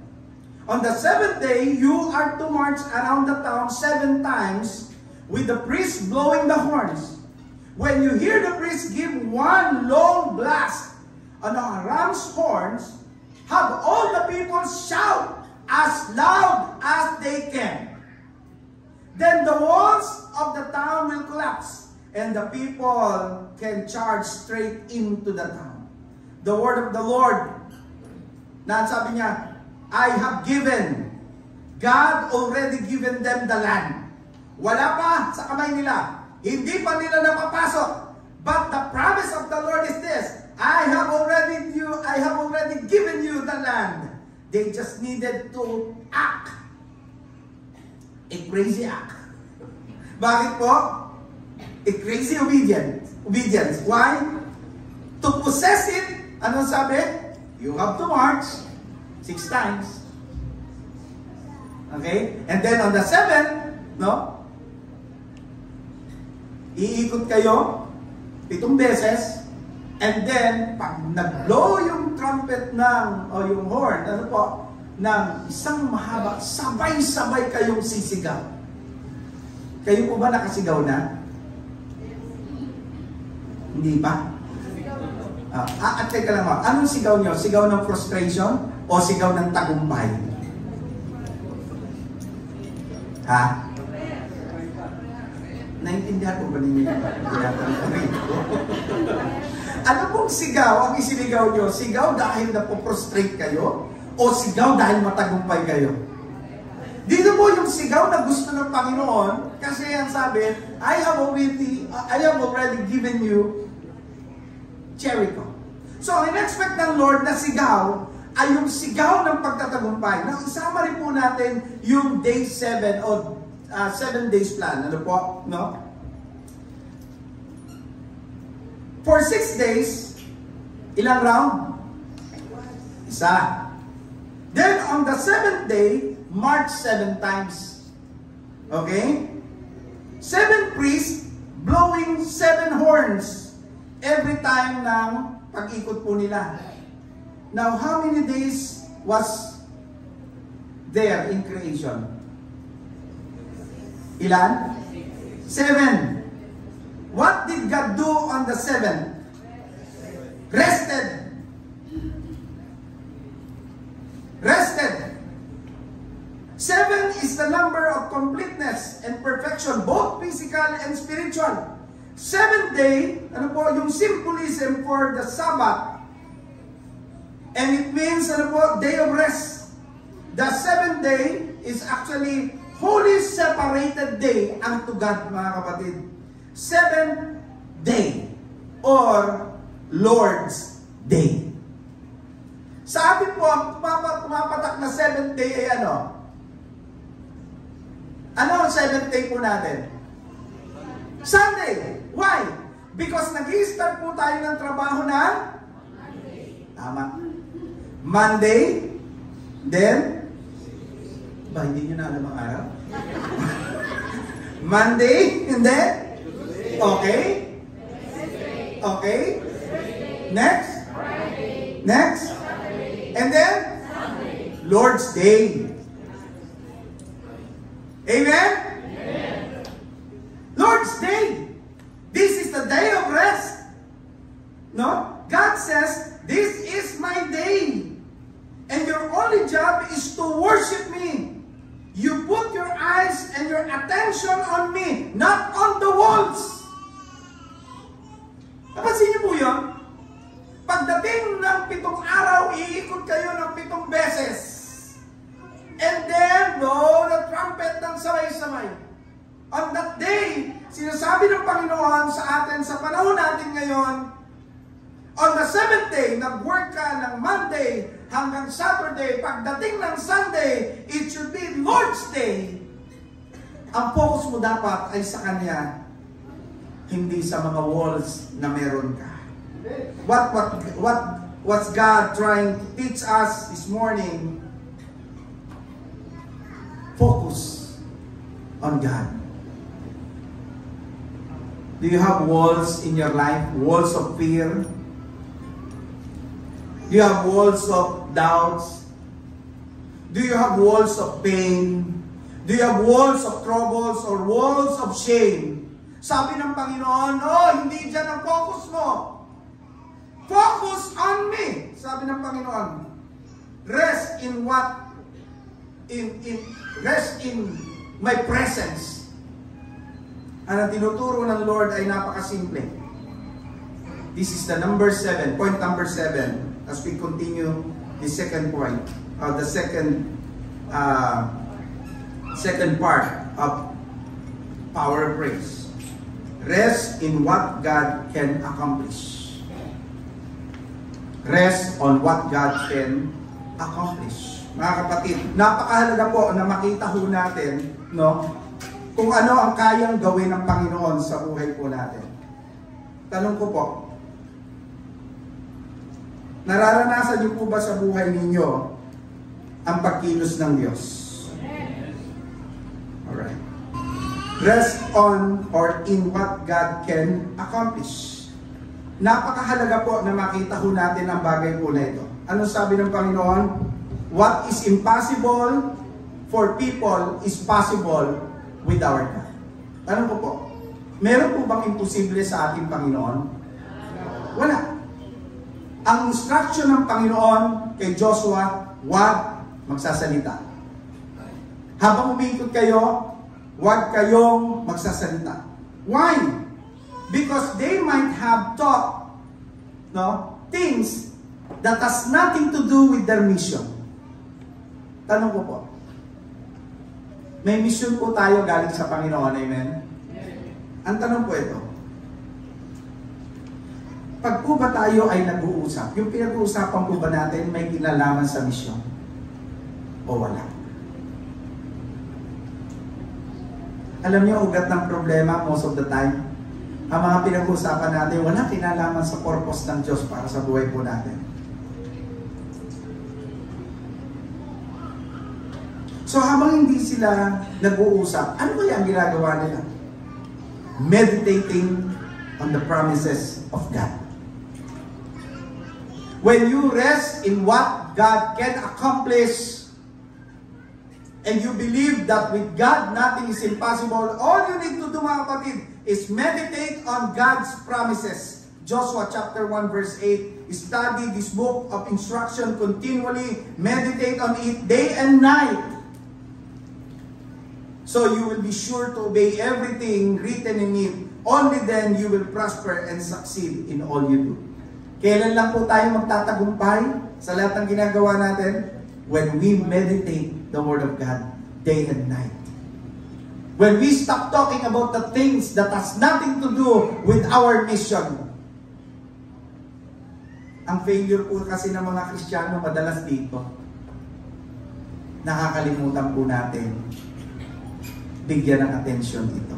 On the 7th day, you are to march around the town 7 times, with the priests blowing the horns. When you hear the priests give one long blast on the ram's horns, have all the people shout as loud as they can. Then the walls of the town will collapse, and the people can charge straight into the town. The word of the Lord, na sabi niya, I have given, God already given them the land. Wala pa sa kamay nila. Hindi pa nila napapasok. But the promise of the Lord is this, I have already given you the land. They just needed to act. A crazy act. Bakit po? A crazy obedience. Why? To possess it, ano sabi? You have to march 6 times. Okay? And then on the 7th, no? Iikot kayo 7 beses. And then, pag nag-blow yung trumpet o yung horn, ano po, ng isang mahaba, sabay-sabay kayong sisigaw. Kayo po ba nakasigaw na? Hindi pa? At teka lang mo, anong sigaw nyo? Sigaw ng frustration o sigaw ng tagumpay? Ha? Naintindihan ko ba ninyo yung tinatanong ko? Ano pong sigaw ang isinigaw nyo? Sigaw dahil napoprostrate kayo? O sigaw dahil matagumpay kayo? Dito po yung sigaw na gusto ng Panginoon, kasi ang sabi, I have already given you Jericho. So, in-expect ng Lord na sigaw ay yung sigaw ng pagtatagumpay. Now, isama rin po natin yung day 7 o 7 days plan. Ano po? No? For 6 days, ilang round? Isa. Then, on the 7th day, march 7 times. Okay? 7 priests blowing 7 horns every time ng pag-ikot po nila. Now, how many days was there in creation? Ilan? 7. What did God do on the 7th? Rested. Rested. 7 is the number of completeness and perfection, both physical and spiritual. 7th day, ano po, yung symbolism for the Sabbath. And it means, ano po, day of rest. The 7th day is actually holy separated day unto God, mga kapatid. 7th day or Lord's Day. Sa atin po, ang pumapatak na 7th day ay ano? Ano ang 7th day po natin? Sunday. Why? Because nag-i-start po tayo ng trabaho na tama. Monday, then hindi nyo na alam ang araw? Monday, and then okay. Okay. Next. Next. And then Lord's Day. Amen? Lord's Day. This is the day of rest. No? God says, this is my day. And your only job is to worship me. You put your eyes and your attention on me, not on the walls. Napansin niyo po yun? Pagdating ng 7 araw, iikot kayo ng 7 beses. And then, the trumpet ng sabay-sabay. On that day, sinasabi ng Panginoon sa atin, sa panahon natin ngayon, on the 7th day, nag-work ka ng Monday hanggang Saturday. Pagdating ng Sunday, it should be Lord's Day. Ang focus mo dapat ay sa Kanya, hindi sa mga walls na meron ka. What's God trying to teach us this morning? Focus on God. Do you have walls in your life? Walls of fear? Do you have walls of doubts? Do you have walls of pain? Do you have walls of troubles or walls of shame? Sabi ng Panginoon, hindi dyan ang focus mo. Focus on me. Sabi ng Panginoon, rest in what rest in my presence. Ang tinuturo ng Lord ay napakasimple. This is the number 7, point number 7, as we continue the second point, the second part of power of praise. Rest in what God can accomplish. Rest on what God can accomplish. Mga kapatid, napakahalaga po na makita ho natin, no, kung ano ang kayang gawin ng Panginoon sa buhay po natin. Tanong ko po, nararanasan niyo po ba sa buhay ninyo ang pagkilos ng Diyos? Alright. Rest on or in what God can accomplish. Napakahalaga po na makita ho natin ang bagay po na ito. Anong sabi ng Panginoon? What is impossible for people is possible with our God. Tanong ko po, meron po bang imposible sa ating Panginoon? Wala. Ang instruction ng Panginoon kay Joshua, huwag magsasalita. Habang umiikot kayo, huwag kayong magsasalita. Why? Because they might have taught, no, things that has nothing to do with their mission. Tanong ko po, may mission po tayo galing sa Panginoon, amen? Ang tanong po ito, pag po ba tayo ay nag-uusap, yung pinag-uusapan po ba natin may kinalaman sa mission? O wala? Alam niyo, ugat ng problema most of the time, ang mga pinag-uusapan natin, wala kinalaman sa purpose ng Diyos para sa buhay po natin. So habang hindi sila nag-uusap, ano kaya ang ginagawa nila? Meditating on the promises of God. When you rest in what God can accomplish, and you believe that with God nothing is impossible, all you need to do, mga kapatid, is meditate on God's promises. Joshua chapter 1 verse 8, study this book of instruction continually, meditate on it day and night. So you will be sure to obey everything written in it. Only then you will prosper and succeed in all you do. Kailan lang po tayo magtatagumpay sa lahat ng ginagawa natin? When we meditate the Word of God day and night. When we stop talking about the things that has nothing to do with our mission. Ang failure po kasi ng mga Kristiyano madalas dito. Nakakalimutan po natin bigyan ng atensyon ito.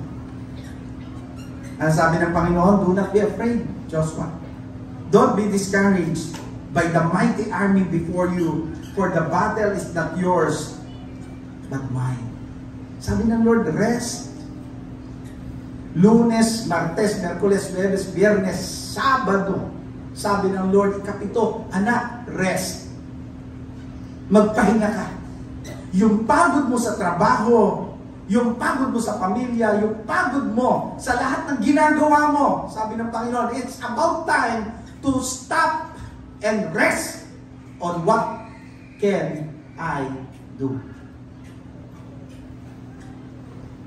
Ang sabi ng Panginoon, do not be afraid, Joshua. Don't be discouraged by the mighty army before you, for the battle is not yours, but mine. Sabi ng Lord, rest. Lunes, Martes, Merkules, Huwebes, Biyernes, Sabado. Sabi ng Lord, ikapito, anak, rest. Magpahinga ka. Yung pagod mo sa trabaho, yung pagod mo sa pamilya, yung pagod mo sa lahat ng ginagawa mo, sabi ng Panginoon, it's about time to stop and rest on what can I do.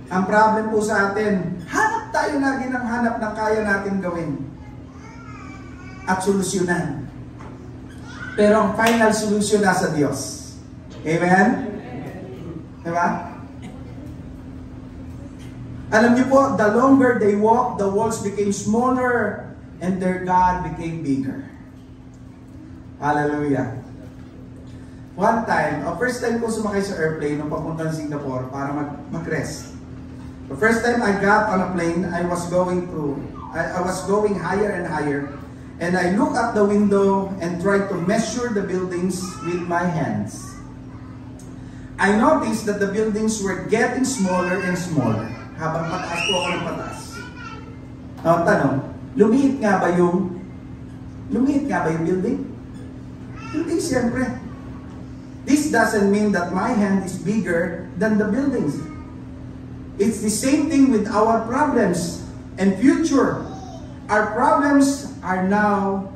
Ang problem po sa atin, hanap tayo lagi ng hanap ng kaya natin gawin at solusyonan. Pero ang final solution nasa Diyos. Amen? Diba? Alam niyo po, the longer they walked, the walls became smaller and their God became bigger. Hallelujah. One time, first time ko sumakay sa airplane nung papuntang Singapore para mag-rest. The first time I got on a plane, I was going higher and higher, and I looked at the window and tried to measure the buildings with my hands. I noticed that the buildings were getting smaller and smaller. Habang pataas po ako ng pataas. Ang tanong, lumiit nga ba yung building? Hindi, siyempre. This doesn't mean that my hand is bigger than the buildings. It's the same thing with our problems and future. Our problems now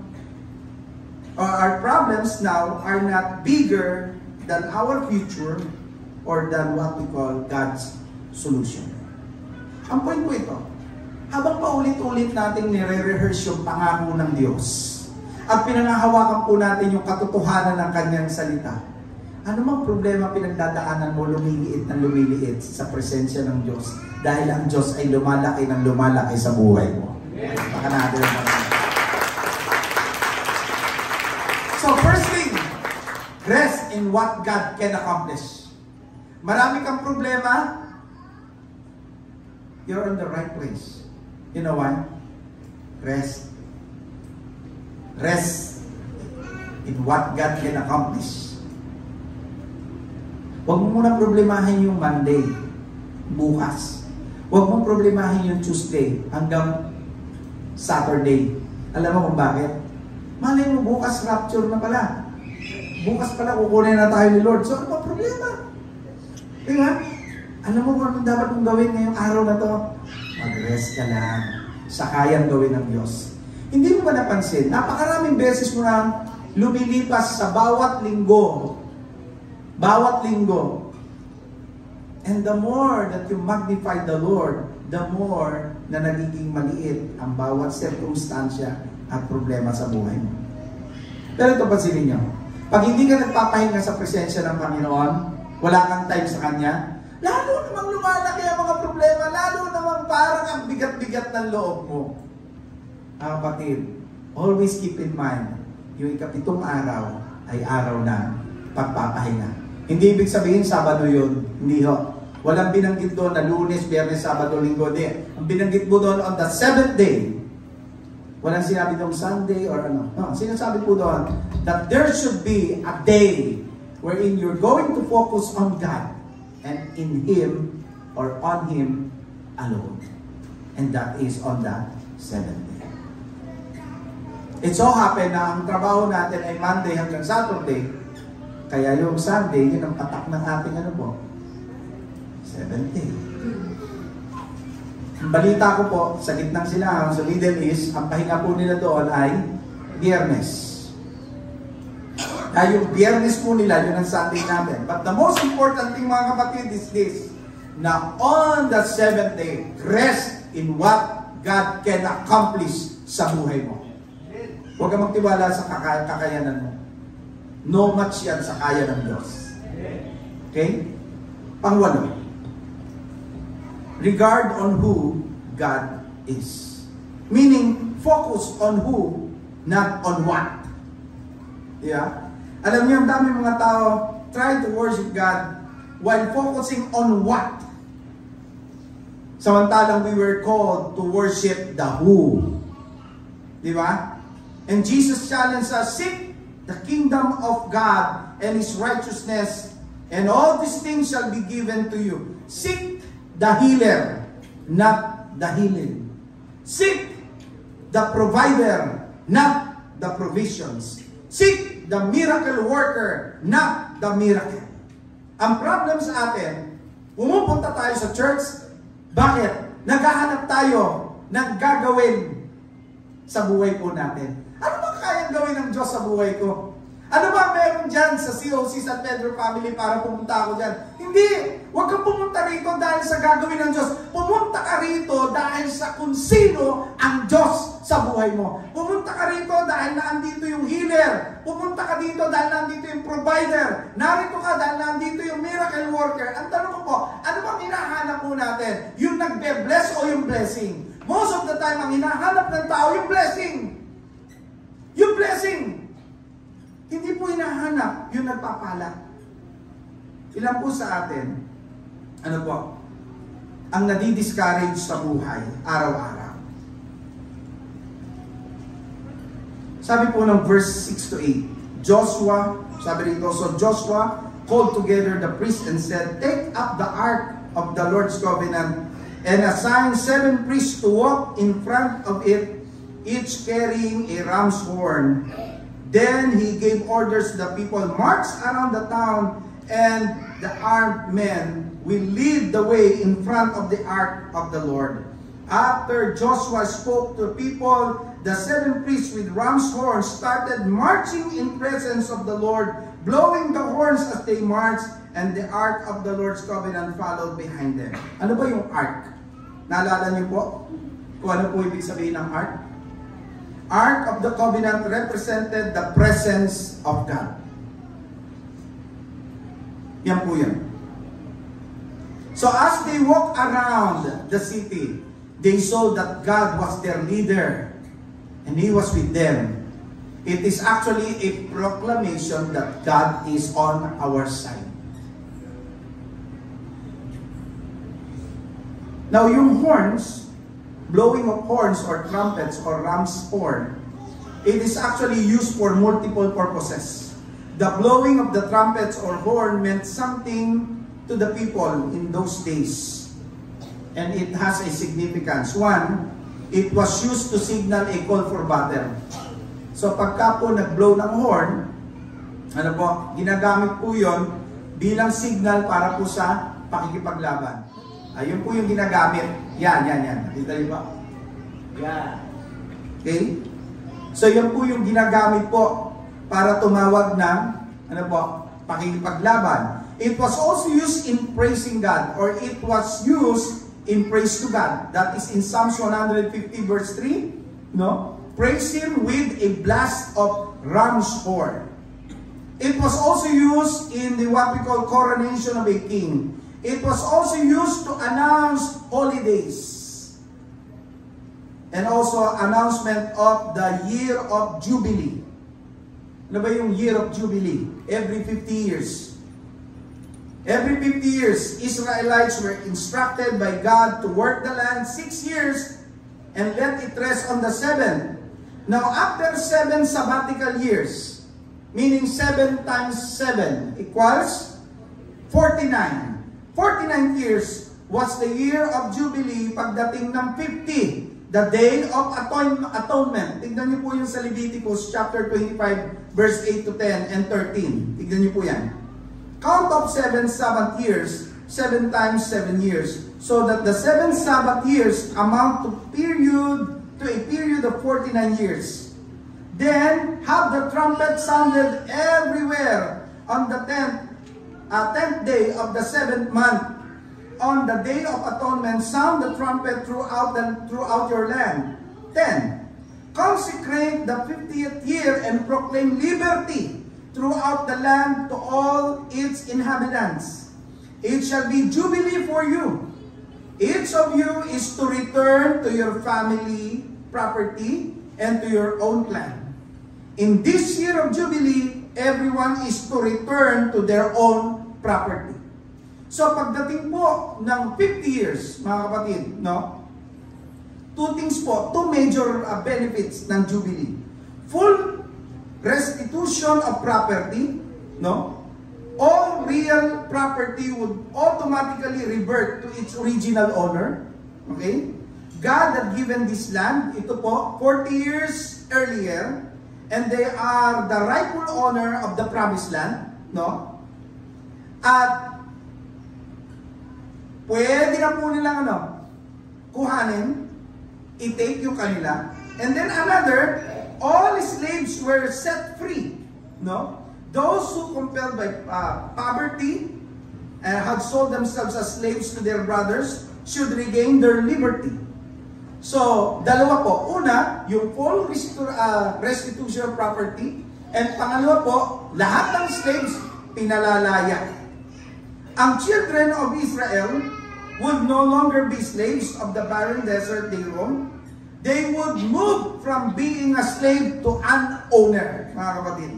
are not bigger than our future, or than what we call God's solution. Ang point ko ito, habang paulit-ulit nating nire-rehearse yung pangako ng Diyos at pinangahawakan po natin yung katotohanan ng Kanyang salita, ano mang problema pinagdadaanan mo, lumiliit ng lumiliit sa presensya ng Diyos dahil ang Diyos ay lumalaki ng lumalaki sa buhay mo. Baka natin ang So first thing, rest in what God can accomplish. Marami kang problema, you're in the right place. You know why? Rest. Rest in what God can accomplish. Huwag mo muna problemahin yung Monday, bukas. Huwag mo problemahin yung Tuesday hanggang Saturday. Alam mo kung bakit? Malay mo bukas rapture na pala. Bukas pala kukunin na tayo ni Lord. So ano ba problema? Diba? Alam mo kung anong dapat mong gawin ngayong araw na to? Mag-rest ka lang sa kayang gawin ng Diyos. Hindi mo ba napansin? Napakaraming beses mo nang lumilipas sa bawat linggo. Bawat linggo. And the more that you magnify the Lord, the more na nagiging maliit ang bawat circumstansya at problema sa buhay mo. Pero ito pansinin nyo. Pag hindi ka nagpapahinga sa presensya ng Panginoon, wala kang time sa Kanya, lalo namang lumalaki ang mga problema, lalo namang parang ang bigat-bigat ng loob mo. Kapatid, always keep in mind, yung ikapitong araw ay araw na pagpapahinga. Hindi ibig sabihin Sabado yun. Hindi ho. Walang binanggit doon na Lunes, Biyernes, Sabado, Linggo. Di. Ang binanggit mo doon on the 7th day. Walang sinabi doon Sunday or ano. No, sinasabi po doon that there should be a day wherein you're going to focus on God and in Him or on Him alone. And that is on the 7th day. It so happen na ang trabaho natin ay Monday hanggang Saturday. Kaya yung Sunday, yun ang patak ng ating ano po? 7th day. Ang balita ko po, sa gitnang silangan, sa Middle East, ang pahinga po nila doon ay Biyernes. Dahil yung Biyernes po nila, yun ang Sunday natin. But the most important thing mga kapatid is this, na on the 7th day, rest in what God can accomplish sa buhay mo. Huwag kang magtiwala sa kakayanan mo. No match yan sa kaya ng Diyos. Okay? Pangwalo. Regard on who God is. Meaning, focus on who, not on what. Yeah? Alam niyo, ang dami mga tao try to worship God while focusing on what. Samantalang we were called to worship the who. Di ba? And Jesus challenged us, seek the kingdom of God and His righteousness, and all these things shall be given to you. Seek the healer, not the healing. Seek the provider, not the provisions. Seek the miracle worker, not the miracle. Ang problem sa atin, pumupunta tayo sa church, bakit? Naghahanap tayo ng gagawin sa buhay po natin. Ano ba kayang gawin ng Diyos sa buhay ko? Ano ba meron dyan sa COC San Pedro Family para pumunta ako dyan? Hindi! Huwag kang pumunta rito dahil sa gagawin ng Diyos. Pumunta ka rito dahil sa kung sino ang Diyos sa buhay mo. Pumunta ka rito dahil naandito yung healer. Pumunta ka dito dahil naandito yung provider. Narito ka dahil naandito yung miracle worker. Ang tanong ko po, ano bang hinahanap po natin? Yung nagbe-bless o yung blessing? Most of the time, ang hinahanap ng tao, yung blessing. Yung blessing. Hindi po hinahanap yung nagpapala. Ilan po sa atin, ano po, ang nadi-discourage sa buhay, araw-araw. Sabi po ng verse 6 to 8, Joshua, sabi rito, so Joshua called together the priests and said, take up the ark of the Lord's covenant and assign 7 priests to walk in front of it, each carrying a ram's horn. Then he gave orders to the people, march around the town, and the armed men will lead the way in front of the ark of the Lord. After Joshua spoke to the people, the 7 priests with ram's horns started marching in presence of the Lord, blowing the horns as they marched, and the ark of the Lord's covenant followed behind them. Ano ba yung ark? Naalala niyo po kung ano po ibig sabihin ng ark? Ark of the covenant represented the presence of God. Yan po yan. So as they walk around the city, they saw that God was their leader and He was with them. It is actually a proclamation that God is on our side. Now yung horns, blowing of horns or trumpets or ram's horn, it is actually used for multiple purposes. The blowing of the trumpets or horn meant something to the people in those days. And it has a significance. One, it was used to signal a call for battle. So pagka po nag-blow ng horn, ano po, ginagamit po yon bilang signal para po sa pakikipaglaban. Ayun po yung ginagamit. Yan. Nakita niyo ba? Yan. Okay? So yan po yung ginagamit po para tumawag ng, ano po, pakikipaglaban. It was also used in praising God, or it was used in praise to God. That is in Psalms 150 verse 3. No? Praise Him with a blast of ram's horn. It was also used in the what we call coronation of a king. It was also used to announce holidays. And also announcement of the year of Jubilee. Ano ba yung year of Jubilee? Every 50 years. Every 50 years, Israelites were instructed by God to work the land 6 years and let it rest on the 7th. Now, after 7 sabbatical years, meaning 7 times 7 equals 49. 49 years was the year of Jubilee pagdating ng 50, the day of atonement. Tignan niyo po yung sa Leviticus chapter 25 verse 8 to 10 and 13. Tignan niyo po yan. Count of 7 Sabbath years, 7 times 7 years, so that the 7 Sabbath years amount to a period of 49 years. Then have the trumpet sounded everywhere on the 10th day of the 7th month. On the day of atonement, sound the trumpet throughout your land. 10. Consecrate the 50th year and proclaim liberty throughout the land to all its inhabitants. It shall be jubilee for you. Each of you is to return to your family property and to your own clan. In this year of jubilee, everyone is to return to their own property. So pagdating po ng 50 years, mga kapatid, no? Two major benefits ng jubilee. Full restitution of property, no? All real property would automatically revert to its original owner. Okay? God had given this land, ito po, 40 years earlier, and they are the rightful owner of the promised land, no? At pwede na po nilang kuhanin, i-take yung kanila, and then another, all slaves were set free, no? Those who compelled by poverty and had sold themselves as slaves to their brothers should regain their liberty. So, dalawa po. Una, yung full restitution of property, and pangalawa po, lahat ng slaves pinalalaya. Ang children of Israel would no longer be slaves of the barren desert they roamed. They would move from being a slave to an owner, mga kapatid.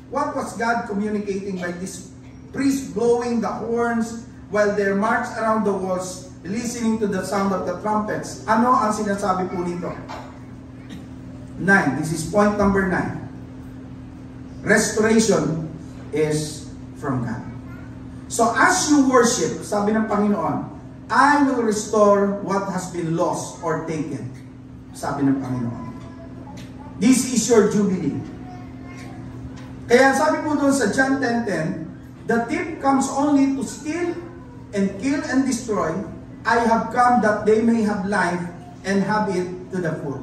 What was God communicating by this priest blowing the horns while they marched around the walls, listening to the sound of the trumpets? Ano ang sinasabi po nito? 9. This is point number 9. Restoration is from God. So as you worship, sabi ng Panginoon, I will restore what has been lost or taken. Sabi ng Panginoon. This is your jubilee. Kaya sabi po doon sa John 10:10, the thief comes only to steal and kill and destroy. I have come that they may have life and have it to the full.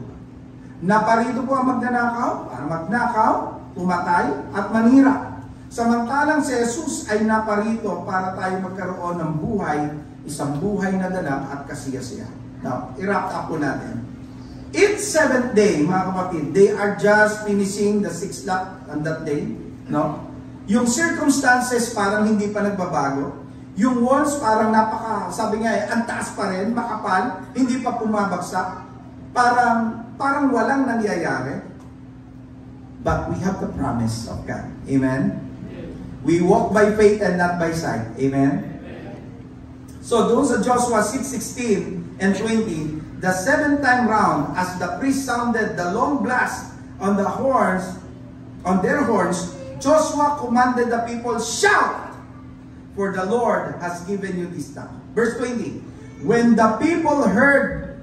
Naparito po ang magnanakaw, para magnakaw, tumatay, at manira. Samantalang si Jesus ay naparito para tayo magkaroon ng buhay, isang buhay na ganap at kasiyasiya. Now, i-wrap up po natin. It's 7th day, mga kapatid. They are just finishing the 6th lap on that day. No? Yung circumstances parang hindi pa nagbabago. Yung walls parang sabi nga ang taas pa rin, makapal, hindi pa pumabagsak. Parang walang nangyayari. But we have the promise of God. Amen? We walk by faith and not by sight. Amen? So doon sa Joshua 6:16 and 20, the 7th time round, as the priest sounded the long blast on their horns, Joshua commanded the people, shout, for the Lord has given you this town. Verse 20, when the people heard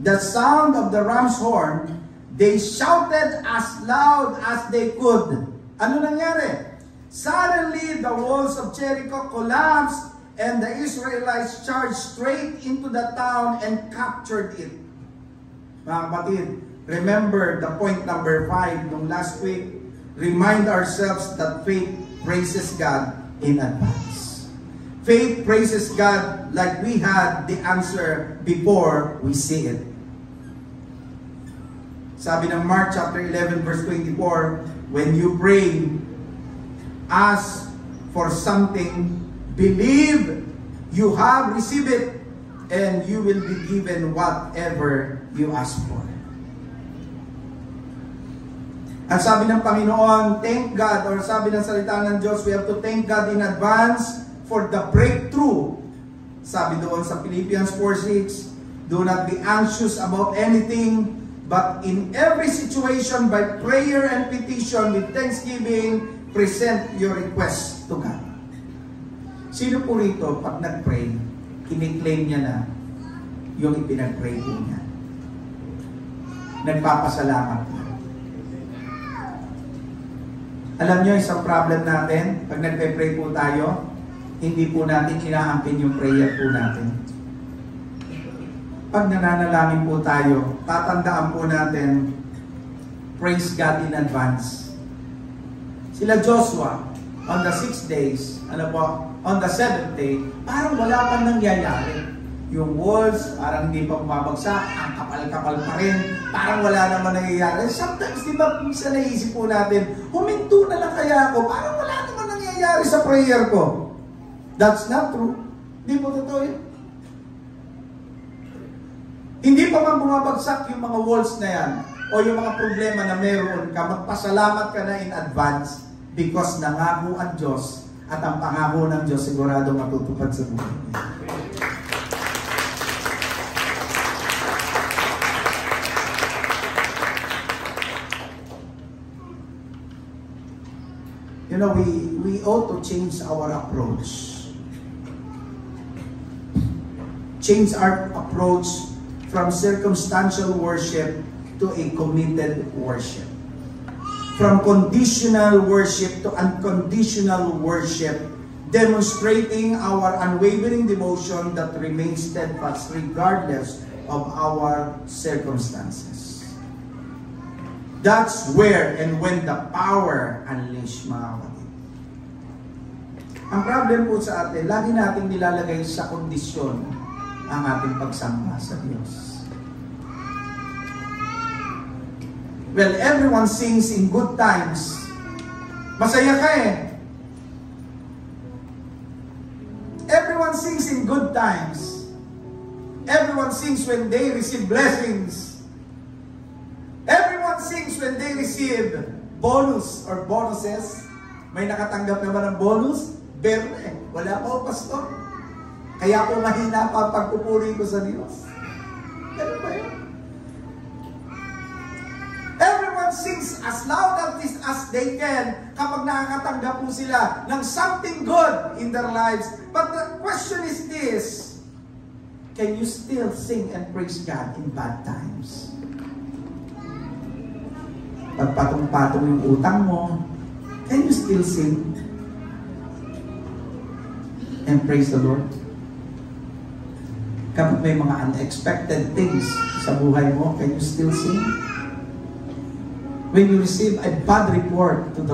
the sound of the ram's horn, they shouted as loud as they could. Ano nangyari? Suddenly, the walls of Jericho collapsed, and the Israelites charged straight into the town and captured it. Mga kapatid, remember the point number 5 nung last week. Remind ourselves that faith praises God in advance. Faith praises God like we had the answer before we see it. Sabi ng Mark chapter 11 verse 24, when you pray, ask for something, believe you have received it, and you will be given whatever you ask for. At sabi ng Panginoon, thank God, or sabi ng salita ng Diyos, we have to thank God in advance for the breakthrough. Sabi doon sa Philippians 4:6, do not be anxious about anything, but in every situation by prayer and petition with thanksgiving, present your request to God. Sino po rito, pag nag-pray, kiniklaim niya na yung ipinag-pray po niya? Nagpapasalamat niya. Alam niyo, isang problem natin, pag nagpe-pray po tayo, hindi po natin inaampin yung prayer po natin. Pag nananalangin po tayo, tatandaan po natin, praise God in advance. Sila Joshua, on the 6 days, on the 7th day, parang wala pang nangyayari. Yung walls, parang hindi pa bumabagsak, ang kapal-kapal pa rin, parang wala naman nangyayari. Sometimes, di ba, minsan naisip po natin, huminto na lang kaya ako, parang wala naman nangyayari sa prayer ko. That's not true. Hindi po totoo yun. Hindi pa man bumabagsak yung mga walls na yan, o yung mga problema na meron ka, magpasalamat ka na in advance because nangako ang Diyos at ang pangako ng Diyos sigurado matutupad sa buhay niya. You know, we ought to change our approach. Change our approach from circumstantial worship to a committed worship. From conditional worship to unconditional worship, demonstrating our unwavering devotion that remains steadfast regardless of our circumstances. That's where and when the power unleashed, mga kapatid. Ang problem po sa atin, lagi nating nilalagay sa kondisyon ang ating pagsamba sa Diyos. Well, everyone sings in good times. Masaya ka eh. Everyone sings in good times. Everyone sings when they receive blessings. Everyone sings when they receive bonus or bonuses. May nakatanggap naman ng bonus? Berne, wala po, pastor. Kaya po mahina pa pagpupuri ko sa Diyos. Ganun ba yun? Everyone sings as loud as they can kapag nakakatanggap po sila ng something good in their lives. But the question is this, can you still sing and praise God in bad times? Pag patong-patong yung utang mo, can you still sing and praise the Lord? Kapag may mga unexpected things sa buhay mo, can you still sing? When you receive a bad report to the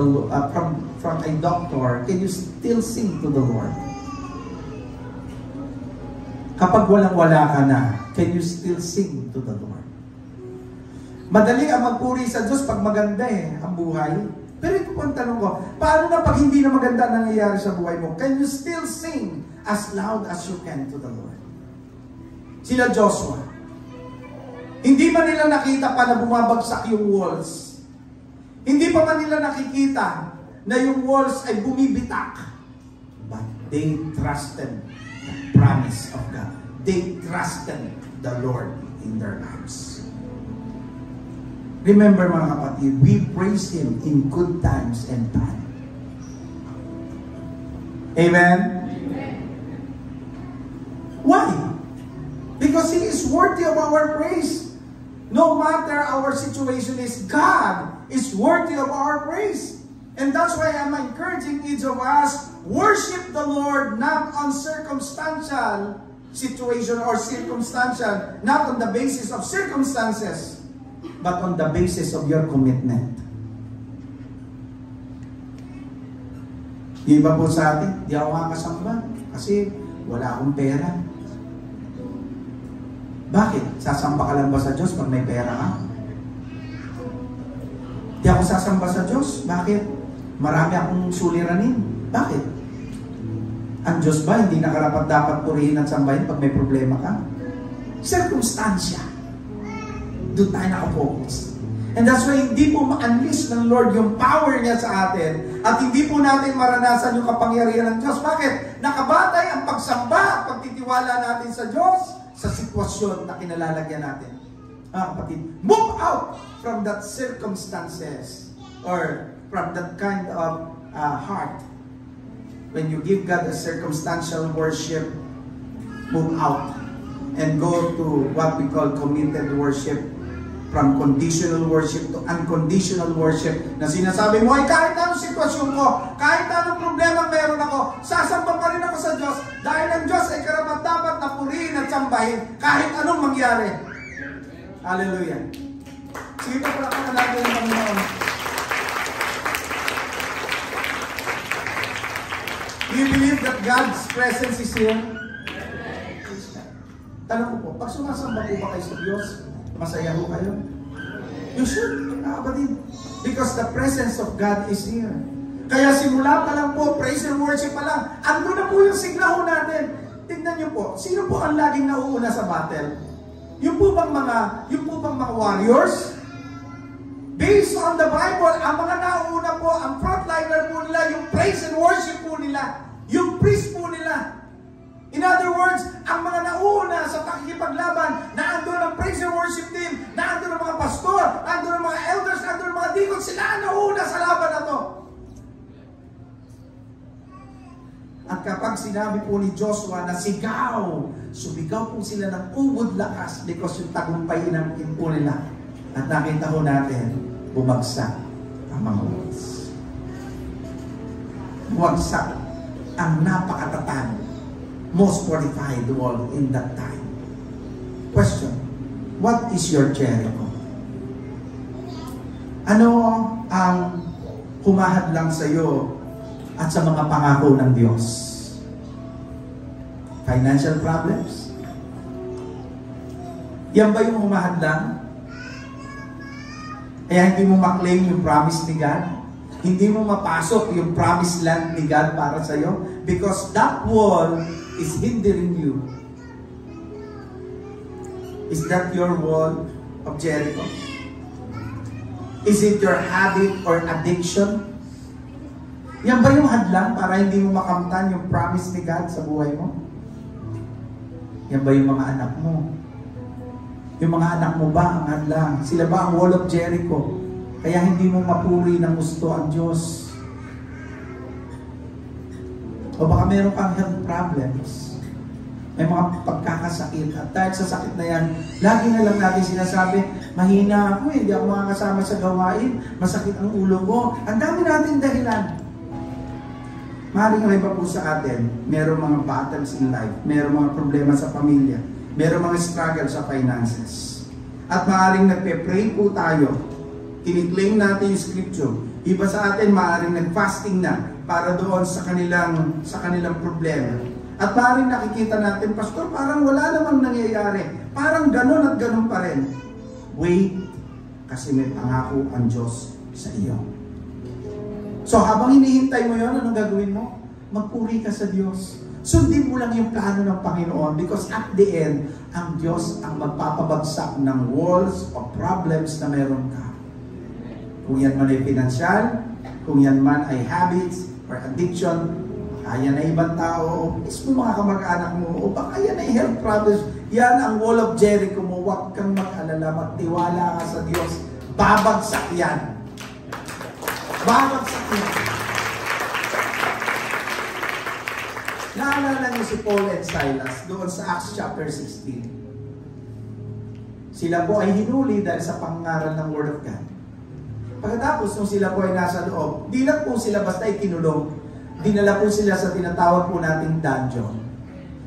from a doctor, can you still sing to the Lord? Kapag walang-wala ka na, can you still sing to the Lord? Madali ang magpuri sa Diyos pag maganda ang buhay. Pero ito po ang tanong ko, paano na pag hindi na maganda nangyayari sa buhay mo? Can you still sing as loud as you can to the Lord? Sila Joshua. Hindi man nila nakita pa na bumabagsak yung walls. Hindi pa man nila nakikita na yung walls ay bumibitak. But they trusted the promise of God. They trusted the Lord in their lives. Remember mga kapatid, we praise Him in good times and bad. Amen? Why? Because He is worthy of our praise. No matter our situation is, God is worthy of our praise. And that's why I'm encouraging each of us, worship the Lord not on circumstantial situation or circumstantial, not on the basis of circumstances, but on the basis of your commitment. Iba po sa atin, di ako makakasamba kasi wala akong pera. Bakit? Sasamba ka lang ba sa Diyos pag may pera ka? Di ako sasamba sa Diyos. Bakit? Marami akong suliranin. Bakit? Ang Diyos ba hindi nakarapat dapat purihin at sambahin pag may problema ka? Circumstansya. Doon tayo nakafocus. And that's why hindi po ma-unleash ng Lord yung power niya sa atin at hindi po natin maranasan yung kapangyarihan ng Diyos. Bakit? Nakabatay ang pagsamba, pagtitiwala natin sa Diyos sa sitwasyon na kinalalagyan natin. Kapatid, move out from that circumstances or from that kind of heart. When you give God a circumstantial worship, move out and go to what we call committed worship. From conditional worship to unconditional worship, na sinasabi mo ay kahit anong sitwasyon ko, kahit anong problema meron ako, sasamba pa rin ako sa Diyos dahil ang Diyos ay karapat-dapat na purihin at sambahin kahit anong mangyari. Hallelujah. Sige pa pala ka natin ng Panginoon. Do you believe that God's presence is here? Tanong ko po, pag sumasamba po ba kayo sa Diyos, masaya ho kayo? You should, kapatid. Because the presence of God is here. Kaya simula pa lang po, praise and worship pa lang, ando na po yung sigla ho natin. Tignan niyo po, sino po ang laging nauuna sa battle? Yung po bang mga warriors? Based on the Bible, ang mga nauuna po, ang frontliner po nila, yung praise and worship po nila, yung priest po nila. In other words, ang mga nauna sa pakikipaglaban, naandun ang praise and worship team, naandun ang mga pastor, naandun ang mga elders, naandun ang mga deacons, sila ang nauna sa laban na to. At kapag sinabi po ni Joshua na sigaw, sumigaw po sila ng ubod lakas because yung tagumpay inangkin po nila. At nakita po natin, bumagsak ang mga walls. Bumagsak ang napakatatag, most fortified wall in that time. Question, what is your Jericho? Ano ang humahadlang sa iyo at sa mga pangako ng Diyos? Financial problems? Yan ba yung humahadlang? Kaya hindi mo maklaim yung promise ni God? Hindi mo mapasok yung promised land ni God para sa iyo? Because that wall is hindering you. Is that your wall of Jericho? Is it your habit or addiction? Yan ba yung hadlang para hindi mo makamtan yung promise ni God sa buhay mo? Yan ba yung mga anak mo? Yung mga anak mo ba ang hadlang? Sila ba ang wall of Jericho? Kaya hindi mo mapuri ng gusto ang Diyos? O baka meron kang health problems. May mga pagkakasakit. At dahil sa sakit na yan, lagi na lang natin sinasabi, mahina ako hindi ako makakasama sa gawain, masakit ang ulo ko. Ang dami natin dahilan. Maaaring may pa po sa atin, merong mga battles in life, merong mga problema sa pamilya, merong mga struggle sa finances. At maaaring nagpe-pray po tayo, Kiniklaim natin yung scripture. Iba sa atin, maaaring nag-fasting na para doon sa kanilang problema. At maaaring nakikita natin, Pastor, parang wala namang nangyayari. Parang ganun at ganun pa rin. Wait, kasi may pangako ang Diyos sa iyo. So habang hinihintay mo yon, anong gagawin mo? Magpuri ka sa Diyos. Sundin mo lang yung plano ng Panginoon because at the end, ang Diyos ang magpapabagsak ng walls o problems na meron ka. Kung yan man ay financial, kung yan man ay habits or addiction, kaya na ibang tao, mismo mga kamag-anak mo, o baka yan ay health problems, yan ang wall of Jericho mo, huwag kang mag-alala, magtiwala ka sa Diyos, babagsak yan. Babagsak yan. Naalala niyo si Paul and Silas doon sa Acts chapter 16. Sila po ay hinuli dahil sa pangaral ng Word of God. Pagkatapos nung sila po ay nasa loob, di lang po sila basta ikinulong, dinala po sila sa tinatawag po nating dungeon.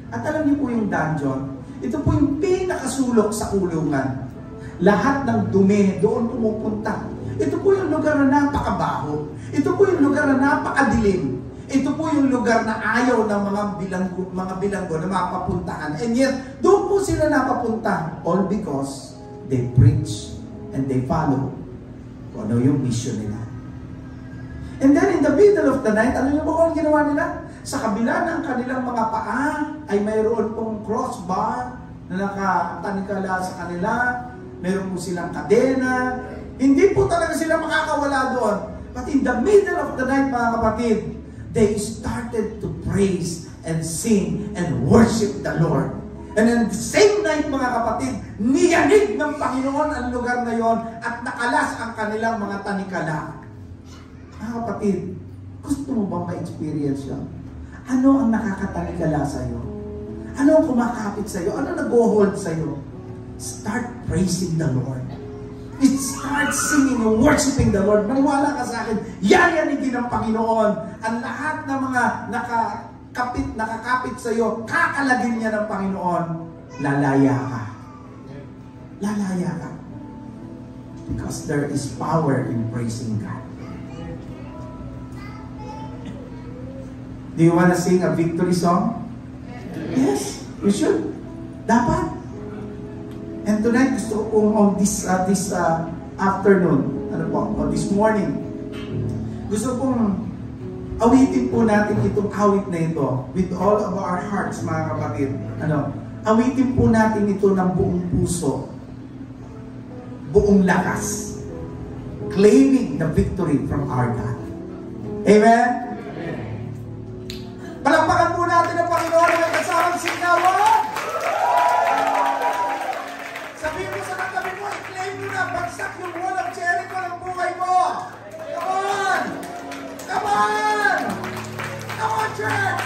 At alam niyo po yung dungeon, ito po yung pinakasulok sa kulungan. Lahat ng dumi doon pumupunta. Ito po yung lugar na napakabaho. Ito po yung lugar na napakadilim. Ito po yung lugar na ayaw ng mga bilanggo na mapapuntahan. And yet, doon po sila napapunta. All because they preach and they follow kung ano yung mission nila. And then in the middle of the night, ano yung mga ginawa nila? Sa kabila ng kanilang mga paa ay mayroon pong crossbar na nakatanikala sa kanila. Mayroon po silang kadena. Hindi po talaga sila makakawala doon. But in the middle of the night, mga kapatid, they started to praise and sing and worship the Lord. And then the same night, mga kapatid, niyanig ng Panginoon ang lugar na yon at nakalas ang kanilang mga tanikala. Mga kapatid, gusto mo bang ma-experience yun? Ano ang nakakatanikala sa'yo? Ano ang kumakapit sa'yo? Ano nag-hold sa'yo? Start praising the Lord. Start singing and worshiping the Lord. Maniwala ka sa akin, yayanigin ng Panginoon ang lahat ng mga nakakapit sa iyo, kakalagin niya ng Panginoon. Lalaya ka. Lalaya ka. Because there is power in praising God. Do you want to sing a victory song? Yes, we should. Dapat. And tonight, gusto ko on this afternoon, or this morning, gusto kong awitin po natin itong awit na ito with all of our hearts, mga kapatid. Awitin po natin ito ng buong puso, buong lakas, claiming the victory from our God. Amen? Palakpakan po natin ang Panginoon na may kasamang sinawan. Sabihin mo sa katabi mo, i-claim mo na, bagsak yung wall of Jericho ng buhay mo. Come on! Come on! Come on, church!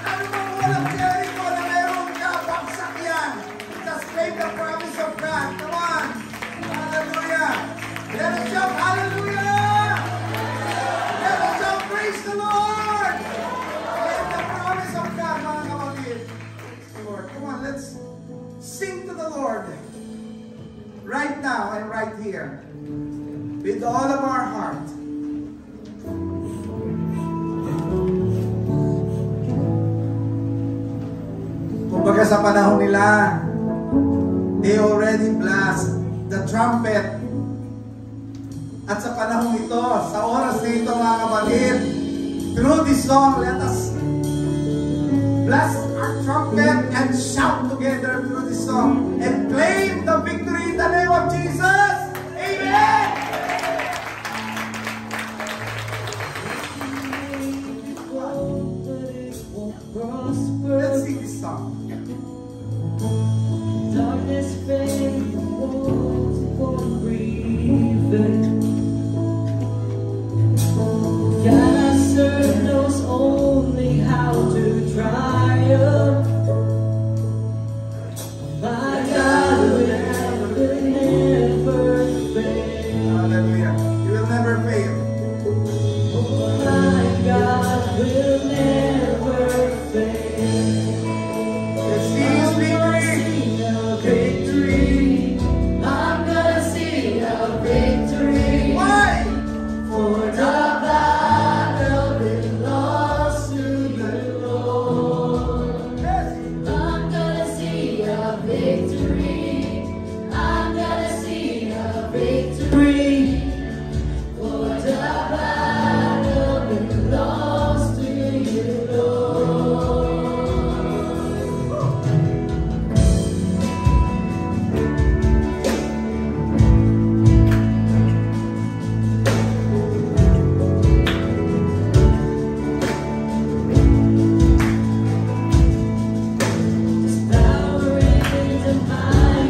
Ano bang wall of Jericho na meron ka, bagsak yan. Just claim the promise of God. Come on! Hallelujah! Let us jump, hallelujah! Let us jump, praise the Lord! Claim the promise of God, mga kapatid. Lord, come on, let's sing to the Lord. Right now and right here, with all of our heart. Kumbaga sa panahon nila, they already blast the trumpet. At sa panahon ito, sa oras na ito, mga kapatid, through this song, let us blast our trumpet and shout together through this song and claim the victory in the name of Jesus. Amen. Let's sing this song. Darkness fades, the walls won't breathe. God I serve knows only how to triumph. My God. victory. I'm gonna see a victory. For the battle belongs to you, Lord. There's power in the mighty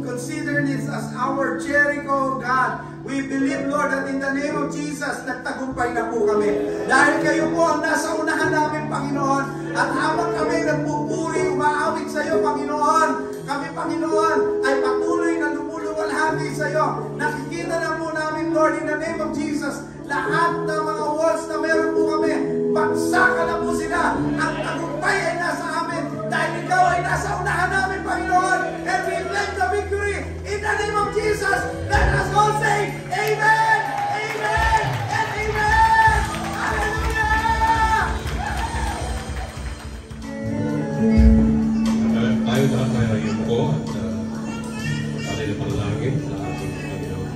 Consider this as our Jericho, God. We believe, Lord, that in the name of Jesus, nagtagumpay na po kami. Dahil kayo po ang nasa unahan namin, Panginoon. At habang kami nagpupuri, umaawit sa iyo, Panginoon, kami, Panginoon, ay patuloy na lumuluwalhati sa iyo. Nakikita na po namin, Lord, in the name of Jesus, lahat ng mga walls na meron po kami, bagsakan na po sila. Ang tagumpay ay nasa amin. Dahil ikaw ay nasa unahan namin, Panginoon. And we claim the victory in the name of Jesus. Let us all say, Amen, Amen, and Amen. Hallelujah! Tayo lahat tayo ay yuko at tayo na panalangin sa ating Panginoon.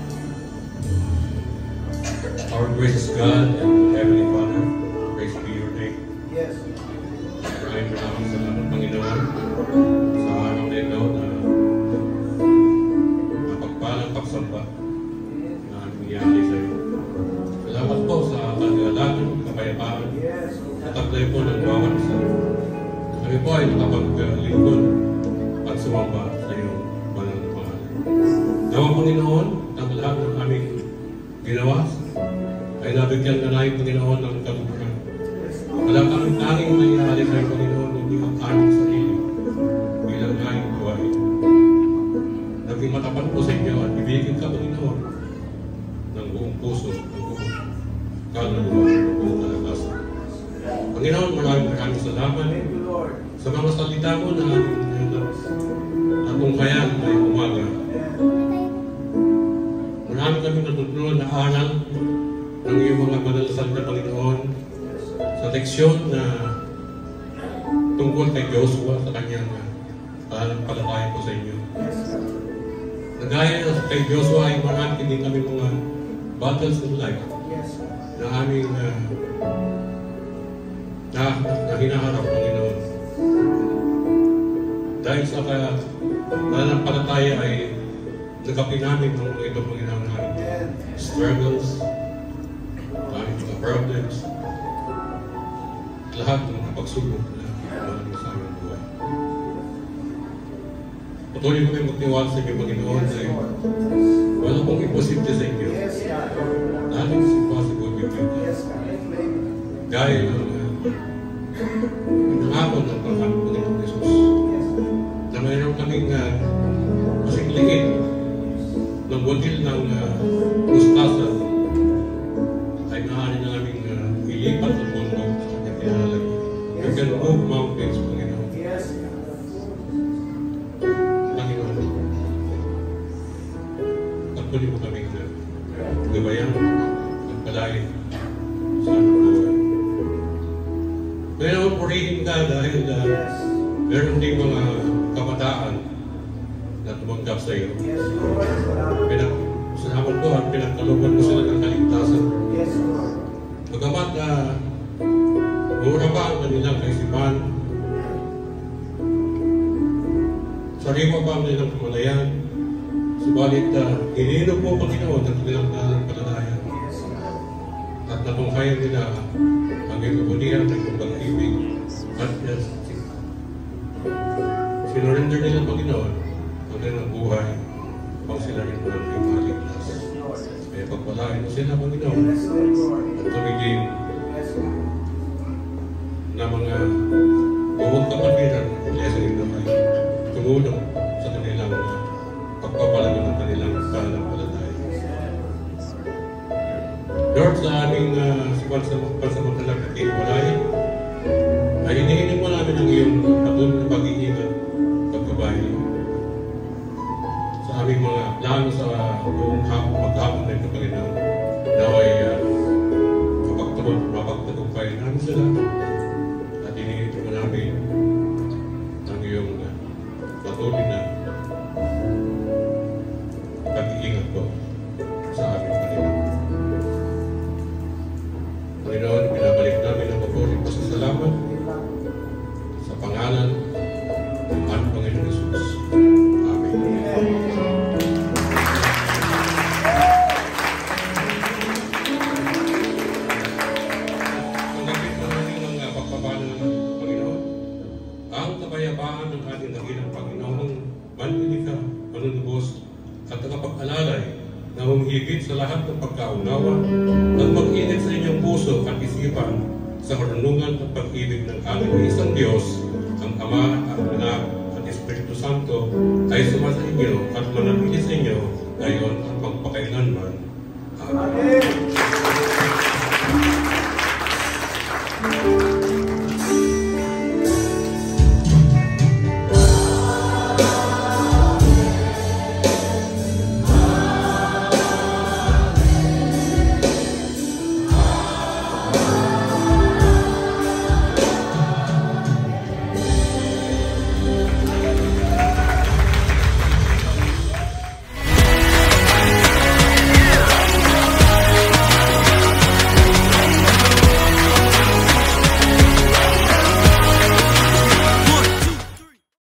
Our gracious God and Heavenly Father, praise be your name. Yes. Maraming salamat, Panginoon, sa araw na ito na napagpalang pagsamba na aming iyali sa iyo. Salamat po sa kagalagan, kapayapaan, at taglay po ng bawat isa. Kami po ay nakapaglingkod at sumamba sa iyong banal na pangalan. Nawa, Panginoon, ang lahat ng aming ginawa ay nabigyan ka na yung Panginoon ng kaluburan. Wala kami tanging mayayari sa Panginoon, hindi ang aming sarili bilang aming buhay. Naging matapat po sa inyo at ibigin ka, Panginoon, ng buong puso, ng buong kaluluwa, ng buong kalakasan. Panginoon, maraming salamat sa mga salita mo na aming natungkayan ay umaga. Marami kami natutunan na aral ng iyong mga banal na salita, Panginoon, sa leksyon na tungkol kay Joshua sa kanyang palataya po sa inyo. Nagaya na kay Joshua ay marami din kami mga battles in life na aming na hinaharap, Panginoon. Dahil sa pananampalataya ay nagkapi namin ng mga ito, Panginoon, namin struggles, aming mga problems, lahat ng mga pagsubok na namin sa aming buhay. Patuloy kami magtiwala sa inyo, Panginoon, ay wala pong imposible sa inyo. Nothing is impossible with you. Gaya ng hapon ng Panginoon Jesus, na mayroon kaming kasing liit ng budil ng mustasa ay maaari na namin ilipat ang mundo sa kanyang pinahalag. We can move mountains, Panginoon. Panginoon, patuloy mo kaming gabayan at palain sa aming buhay. Panginoon, purihin ka dahil meron din mga kabataan na tumanggap sa iyo. Salamat po at pinagkalooban mo sila ng kaligtasan. Bagamat mura pa ang kanilang kaisipan, sariwa pa ang kanilang kamalayan, subalit hinino po, Panginoon, ang kanilang palataya at natungkayan nila ang ikabunihan ng iyong pag-ibig at sinurrender nila, Panginoon, ang kanilang buhay upang sila rin ang iyong maligtas. Kaya pagpalain mo sila, Panginoon, at tumigin na mga buwag kapatiran kaya sa inyo ay tumulong sa kanilang pagpapalago ng kanilang pananampalataya. Lord, sa aming pansamantalang pagkikiwalay, ay hinihiling mo namin ang iyong patuloy na pag-iingat, pagbabayi sa aming mga plano sa buong maghapon na ito, Panginoon. Naway mapagtagumpay namin sila at hinihiling mo namin ang iyong patuloy na pag-iingat po sa aming Panginoon. Panginoon, pinabalik namin ang patuloy pasasalamat sa pangalan ng ating Panginoon Jesus. Amen. Tanggapin namin ang pagpapala ng Panginoon, ang kapayapaan ng ating dakilang Panginoon higit sa lahat ng pagkaunawa at mag-init sa inyong puso at isipan sa karunungan at pag-ibig ng aming isang Diyos, ang Ama, ang Anak, at Espiritu Santo ay suma sa inyo at manatili sa inyo ngayon at magpakailanman.